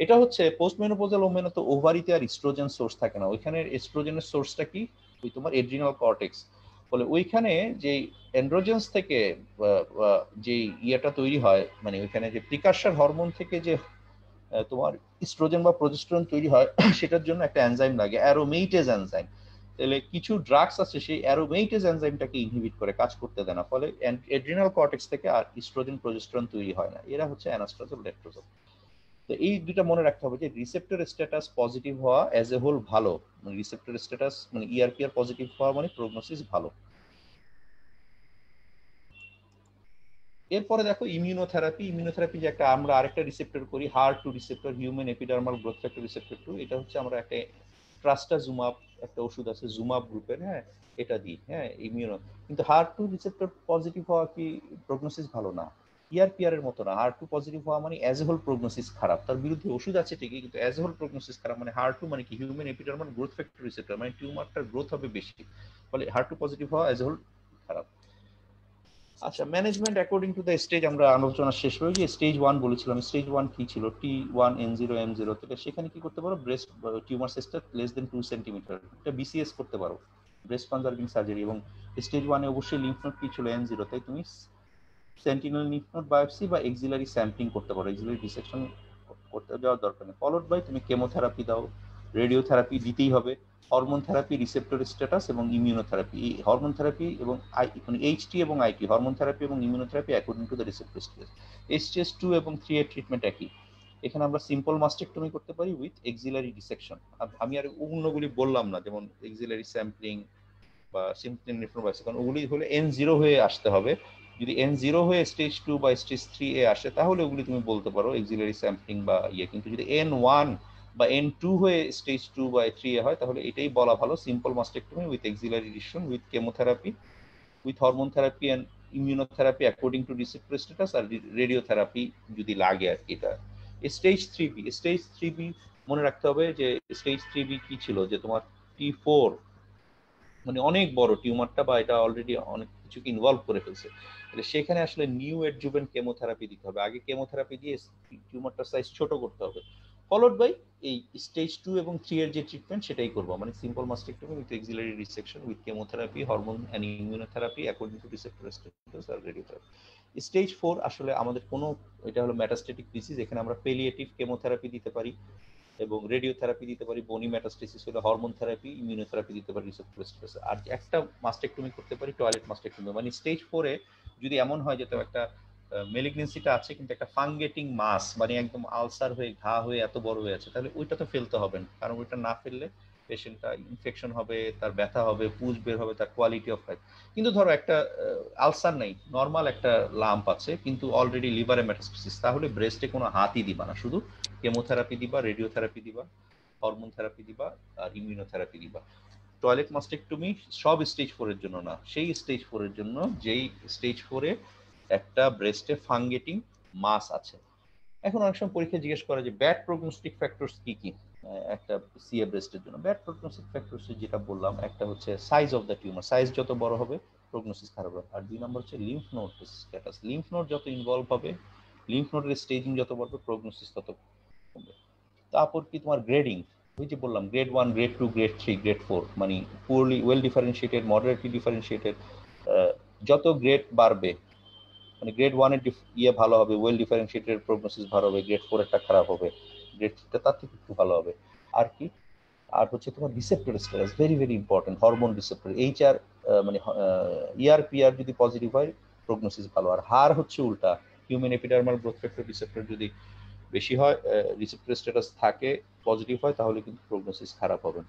এটা হচ্ছে পোস্ট মেনোপজাল ওমেনে তো ওভারিতে আর ইস্ট্রোজেন সোর্স থাকে না, ওইখানে এস্ট্রোজেনের সোর্সটা কি? ওই তোমার এড্রিনাল কর্টেক্স। বলে ওইখানে যে এন্ড্রোজেন্স থেকে যে ইয়েটা তৈরি হয়, মানে ওইখানে যে প্রিকারসার হরমোন থেকে যে তোমার ইস্ট্রোজেন বা প্রজেস্টেরন তৈরি হয়, সেটার জন্য একটা এনজাইম লাগে, অ্যারোমেটেজ এনজাইম। তাহলে কিছু ড্রাগস আছে সেই অ্যারোমেটেজ এনজাইমটাকে ইনহিবিট করে, কাজ করতে দেয় না, ফলে এড্রিনাল কর্টেক্স থেকে আর ইস্ট্রোজেন প্রজেস্টেরন তৈরি হয় না। এরা হচ্ছে অ্যানাস্ট্রাজল লেট্রোজল। তো এই দুইটা মনে রাখতে হবে যে রিসেপ্টর স্ট্যাটাস পজিটিভ হওয়া অ্যাজ এ হোল ভালো, মানে রিসেপ্টর স্ট্যাটাস মানে ইআরপিআর পজিটিভ হওয়া মানে প্রগনোসিস ভালো। এরপরে দেখো ইমিউনোথেরাপি। ইমিউনোথেরাপি যে একটা আমরা আরেকটা রিসেপ্টর করি, HER2 receptor, human epidermal growth factor receptor 2। এটা হচ্ছে আমরা একটা ট্রাস্টাজুমাব, একটা ওষুধ আছে জুমাব গ্রুপের, হ্যাঁ, এটা দিই, হ্যাঁ, ইমিউনো। কিন্তু HER2 রিসেপ্টর পজিটিভ হওয়া কি প্রগনোসিস ভালো না? ইআরপিআর এর মতো না। HER2 পজিটিভ হওয়া মানে অ্যাজ এ হোল প্রগনোসিস খারাপ। তার বিরুদ্ধে ওষুধ আছে ঠিকই, কিন্তু অ্যাজ এ হোল প্রগনোসিস খারাপ। মানে HER2 মানে কি? Human epidermal growth factor receptor, মানে টিউমারটার গ্রোথ হবে বেশি, ফলে HER2 পজিটিভ হওয়া অ্যাজ এ হোল খারাপ। আচ্ছা, management according to the stage আমরা আলোচনা শেষ হয়ে যে স্টেজ 1 বলেছিলাম। স্টেজ 1 কি ছিল? T1N0 M0। তাহলে সেখানে কি করতে পারো? Breast tumour sister less than 2 centimetre, এটা বিসিএস করতে পারো, ব্রেস্ট কনজারভিং সার্জারি। এবং স্টেজ 1 এ অবশ্যই লিম্ফ নোড কি ছিল? N0, তাই তুমি সেন্টিনেল লিম্ফ নোড বায়োপসি বা এক্সিলারি স্যাম্পলিং করতে পারো, এক্সিলারি ডিসেকশন করতে যাওয়ার দরকার নেই। ফলোড বাই তুমি কেমোথেরাপি দাও, রেডিওথেরাপি দিতেই হবে, হরমোন থেরাপি, রিসেপ্টর স্ট্যাটাস এবং ইমিউনোথেরাপি। এই হরমোন থেরাপি এবং এইচটি এবং আইটি, হরমোন থেরাপি এবং immunotherapy according to the receptor status. Stage 2 এবং 3 এর ট্রিটমেন্ট একই। এখানে আমরা সিম্পল মাস্টেক্টমি করতে পারি উইথ এক্সিলারি ডিসেকশন। আমি আর অন্যগুলি বললাম না, যেমন এক্সিলারি স্যাম্পলিং বা সিম্পল নেফ্রোবায়োপসি, কারণ ওগুলি হলে N0 হয়ে আসতে হবে। যদি N0 হয়ে স্টেজ 2 বা স্টেজ 3 এ আসে, তাহলে ওগুলি তুমি বলতে পারো এক্সিলারি স্যাম্পলিং বা ইয়ে। কিন্তু যদি N1 বা N2 হয়ে স্টেজ 2 বা 3 এ হয়, তাহলে এটাই বলা ভালো, simple mastectomy with axillary dissection, with chemotherapy, with hormone therapy and immunotherapy according to receptor status, আর রেডিওথেরাপি যদি লাগে আর কি। এটা স্টেজ 3B। স্টেজ 3B মনে রাখতে হবে যে স্টেজ 3B কি ছিল? যে তোমার T4, মানে অনেক বড় টিউমারটা, বা এটা অলরেডি অনেক কিছুকে ইনভলভ করে ফেলছে। তাহলে সেখানে আসলে নিউ অ্যাডজুভেন্ট কেমোথেরাপি দিতে হবে। আগে কেমোথেরাপি দিয়ে টিউমারটার সাইজ ছোট করতে হবে, ফলোড বাই এই স্টেজ 2 এবং 3 এর যে ট্রিটমেন্ট সেটাই করবো, মানে simple mastectomy with axillary resection, with chemotherapy, hormone and immunotherapy according to receptor status আর রেডিওথেরাপি। স্টেজ 4 আসলে আমাদের কোনো, এটা হলো মেটাস্টেটিক ডিজিজ, এখানে আমরা পেলিয়েটিভ কেমোথেরাপি দিতে পারি এবং রেডিওথেরাপি দিতে পারি। বনি মেটাস্টেসিস হলে হরমোন থেরাপি, ইমিউনোথেরাপি দিতে পারি রিসেপ্টর স্ট্যাটাস। আর একটা মাস্টেক্টমি করতে পারি, টয়লেট মাস্টেক্টমি। মানে স্টেজ 4 এ যদি এমন হয় যে তো একটা মেলিগনেন্সিটা আছে কিন্তু একটা ফাঙ্গেটিং মাস, মানে একদম আলসার হয়ে ঘা হয়ে এত বড় হয়ে আছে, তাহলে ওইটা তো ফেলতে হবে না, কারণ ওইটা না ফেললে পেশেন্টটা ইনফেকশন হবে, তার ব্যথা হবে, পুজ বের হবে, তার কোয়ালিটি অফ লাইফ। কিন্তু ধরো একটা আলসার নেই, নর্মাল একটা লাম্প আছে কিন্তু অলরেডি লিভারে মেটাস্টেসিস, তাহলে ব্রেস্টে কোনো হাতই দিবা না, শুধু কেমোথেরাপি দিবা, রেডিওথেরাপি দিবা, হরমোন থেরাপি দিবা আর ইমিউনোথেরাপি দিবা। টয়লেট মাস্টেক্টমি সব স্টেজ 4 এর জন্য না, সেই স্টেজ 4 এর জন্য যেই স্টেজ 4 এ একটা ব্রেস্টে ফাঙ্গেটিং মাস আছে। এখন অনেক সময় পরীক্ষা জিজ্ঞেস করে যে ব্যাড প্রগনোস্টিক ফ্যাক্টরস কি কি একটা সিএ ব্রেস্টের জন্য। ব্যাড প্রগনোস্টিক ফ্যাক্টরস যেটা বললাম, একটা হচ্ছে size of the tumour, size যত বড় হবে প্রগনোসিস খারাপ হবে। আর 2 নম্বর হচ্ছে lymph node status, lymph node যত ইনভলভ হবে, লিম্ফ নোডের স্টেজিং যত বাড়বে, প্রগনোসিস তত কমবে। তারপর কি তোমার গ্রেডিং, ওই যে বললাম গ্রেড 1, গ্রেড 2, গ্রেড 3, গ্রেড 4, মানে পুরলি ওয়েল ডিফারেন্সিয়েটেড, মডারেটলি ডিফারেন্সিয়েটেড, যত গ্রেড বাড়বে, মানে গ্রেড 1 এর ইয়ে ভালো হবে, ওয়েল ডিফারেন্সিয়েটেড, প্রগনোসিস ভালো হবে, গ্রেড 4 একটা খারাপ হবে, গ্রেড 3 তার থেকে একটু ভালো হবে। আর কি? আর হচ্ছে তোমার receptor status, very very important, hormone receptor, HR মানে ইআরপিআর যদি পজিটিভ হয় প্রগনোসিস ভালো। আর হার হচ্ছে উল্টা, human epidermal growth factor receptor যদি বেশি হয়, রিসেপ্টর স্ট্যাটাস থাকে, পজিটিভ হয়, তাহলে কিন্তু প্রগনোসিস খারাপ হবে।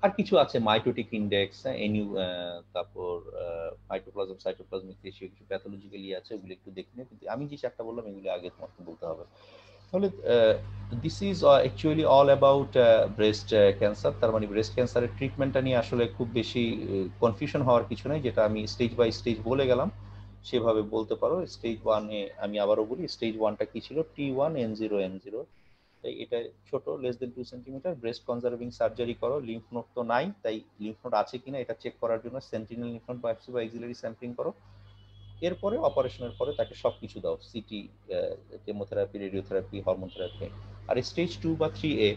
আর কিছু আছে মাইটোটিক ইন্ডেক্স, এনিউ, তারপর মাইটোপ্লাজম, সাইটোপ্লাজমিক রেশিও, কিছু প্যাথোলজিক্যালি আছে, ওগুলো একটু দেখে নিও। কিন্তু আমি যে চারটা বললাম এগুলো আগে তোমাকে বলতে হবে। তাহলে this is actually all about breast cancer. তার মানে ব্রেস্ট ক্যান্সারের ট্রিটমেন্টটা নিয়ে আসলে খুব বেশি কনফিউশন হওয়ার কিছু নেই, যেটা আমি স্টেজ বাই স্টেজ বলে গেলাম সেভাবে বলতে পারো। স্টেজ ওয়ানে আমি আবারও বলি, স্টেজ ওয়ানটা কি ছিল, T1N0M0, তাই এটা ছোট, less than 2 centimetre, breast conserving surgery করো। লিম্ফ নোড তো নাই, তাই লিম্ফ নোড আছে কিনা এটা চেক করার জন্য সেন্টিনেল লিম্ফ নোড বায়োপসি বা এক্সিলারি স্যাম্পলিং করো। এরপরে অপারেশনের পরে তাকে সবকিছু দাও, CT, chemotherapy, radiotherapy, hormone therapy. আর স্টেজ 2 বা 3A,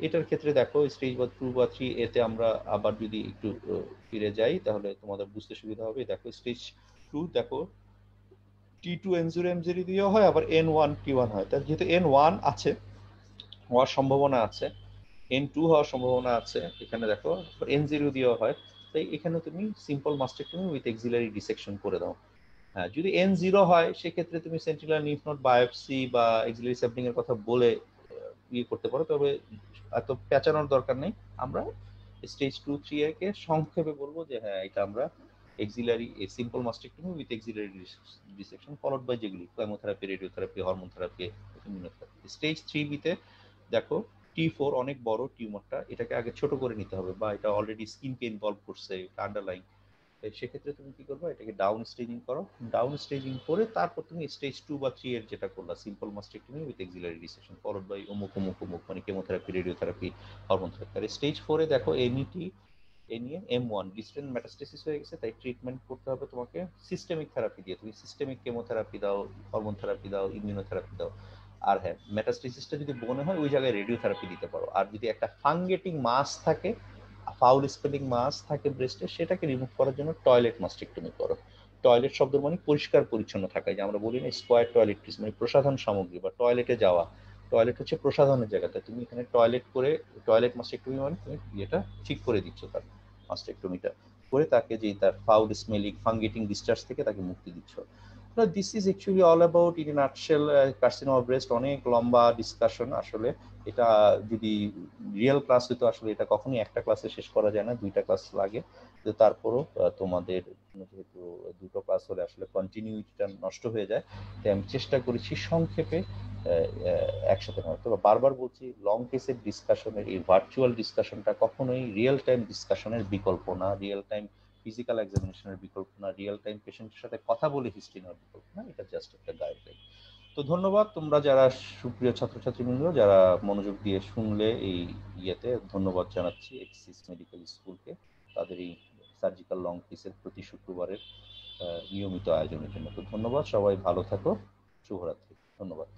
এটার ক্ষেত্রে দেখো স্টেজ 2 বা 3A তে আমরা আবার যদি একটু ফিরে যাই তাহলে তোমাদের বুঝতে সুবিধা হবে। দেখো স্টেজ 2, দেখো T2N0M0 দিয়েও হয়, আবার N1T1 হয়। তার যেহেতু N1 আছে, হওয়ার সম্ভাবনা আছে, N2 হওয়ার সম্ভাবনা আছে, এখানে দেখো N0 দিয়েও হয়। তাই এখানে তুমি simple mastectomy with axillary dissection করে দাও। হ্যাঁ, যদি N0 হয় সেক্ষেত্রে তুমি সেন্টিনেল লিম্ফ নোড বায়োপসি বা এক্সিলারি স্যাম্পলিং এর কথা বলে ইয়ে করতে পারো, তবে এত পেঁচানোর দরকার নেই। আমরা স্টেজ 2-3 কে সংক্ষেপে বলবো যে হ্যাঁ, এটা আমরা axillary simple mastectomy with axillary dissection followed by যেগুলি chemotherapy, radiotherapy, hormone therapy, immunotherapy. Stage 3B-তে দেখো T4 অনেক বড় টিউমারটা, এটাকে আগে ছোট করে নিতে হবে, বা এটা অলরেডি স্কিনকে ইনভলভ করছে, আন্ডারলাইন। সেক্ষেত্রে তুমি কি করবে, এটাকে ডাউন স্টেজিং করো। ডাউন স্টেজিং করে তারপর তুমি স্টেজ 2 বা 3 এর যেটা করলা, simple mastectomy with axillary dissection followed by অমুক অমুক অমুক, মানে কেমোথেরাপি, রেডিওথেরাপি, হরমোন থেরাপি। আর স্টেজ 4-এ দেখো এনইটি, এ নিয়ে M1 ডিস্টেন্ট মেটাস্টেসিস হয়ে গেছে, তাই ট্রিটমেন্ট করতে হবে তোমাকে সিস্টেমিক থেরাপি দিয়ে। তুমি সিস্টেমিক কেমোথেরাপি দাও, হরমোন থেরাপি দাও, ইমিউনোথেরাপি দাও। আর হ্যাঁ, মেটাস্টেসিসটা যদি বনে হয় ওই জায়গায় রেডিওথেরাপি দিতে পারো। আর যদি একটা ফাঙ্গেটিং মাস থাকে, ফাউল স্পেলিং মাস থাকে ব্রেস্টে, সেটাকে রিমুভ করার জন্য টয়লেট মাস্টেক্টমি করো। টয়লেট শব্দ মানে পরিষ্কার পরিচ্ছন্ন থাকা, যে আমরা বলি না স্কোয়ার টয়লেট্রিজ, মানে প্রসাধন সামগ্রী বা টয়লেটে যাওয়া। টয়লেট হচ্ছে প্রসাধনের জায়গাতে, তুমি এখানে টয়লেট করে, টয়লেট মাস্টেক্টমি মানে তুমি এটা ঠিক করে দিচ্ছ, তার মাস্টেক্টমিটা করে তাকে, যে তার ফাউল স্মেলিং ফাঙ্গেটিং ডিসচার্জ থেকে তাকে মুক্তি দিচ্ছ। This is actually all about in nutshell carcinoma breast. অনেক লম্বা ডিসকাশন আসলে, এটা যদি রিয়েল ক্লাস হতো আসলে এটা কখনোই একটা ক্লাসে শেষ করা যায় না, 2টা ক্লাস লাগে। তো তারপরও তোমাদের যেহেতু 2টো ক্লাস হলে আসলে কন্টিনিউটিটা নষ্ট হয়ে যায়, তাই আমি চেষ্টা করেছি সংক্ষেপে একসাথে নেওয়া। তবে বারবার বলছি, লং কেসের ডিসকাশনের এই ভার্চুয়াল ডিসকাশনটা কখনোই রিয়েল টাইম ডিসকাশনের বিকল্প না, রিয়েল টাইম ফিজিক্যাল এক্সামিনেশনের বিকল্প না, রিয়েল টাইম পেশেন্টের সাথে কথা বলে হিস্ট্রি নেওয়ার বিকল্প না। এটা জাস্ট একটা গাইডলাইন। তো ধন্যবাদ তোমরা যারা, সুপ্রিয় ছাত্রছাত্রীবৃন্দ যারা মনোযোগ দিয়ে শুনলে এই ইয়েতে, ধন্যবাদ জানাচ্ছি এক্সিস মেডিকেল স্কুলকে তাদের এই সার্জিক্যাল লং কেসের প্রতি শুক্রবারের নিয়মিত আয়োজনের জন্য। তো ধন্যবাদ, সবাই ভালো থাকো, শুভরাত্রি, ধন্যবাদ।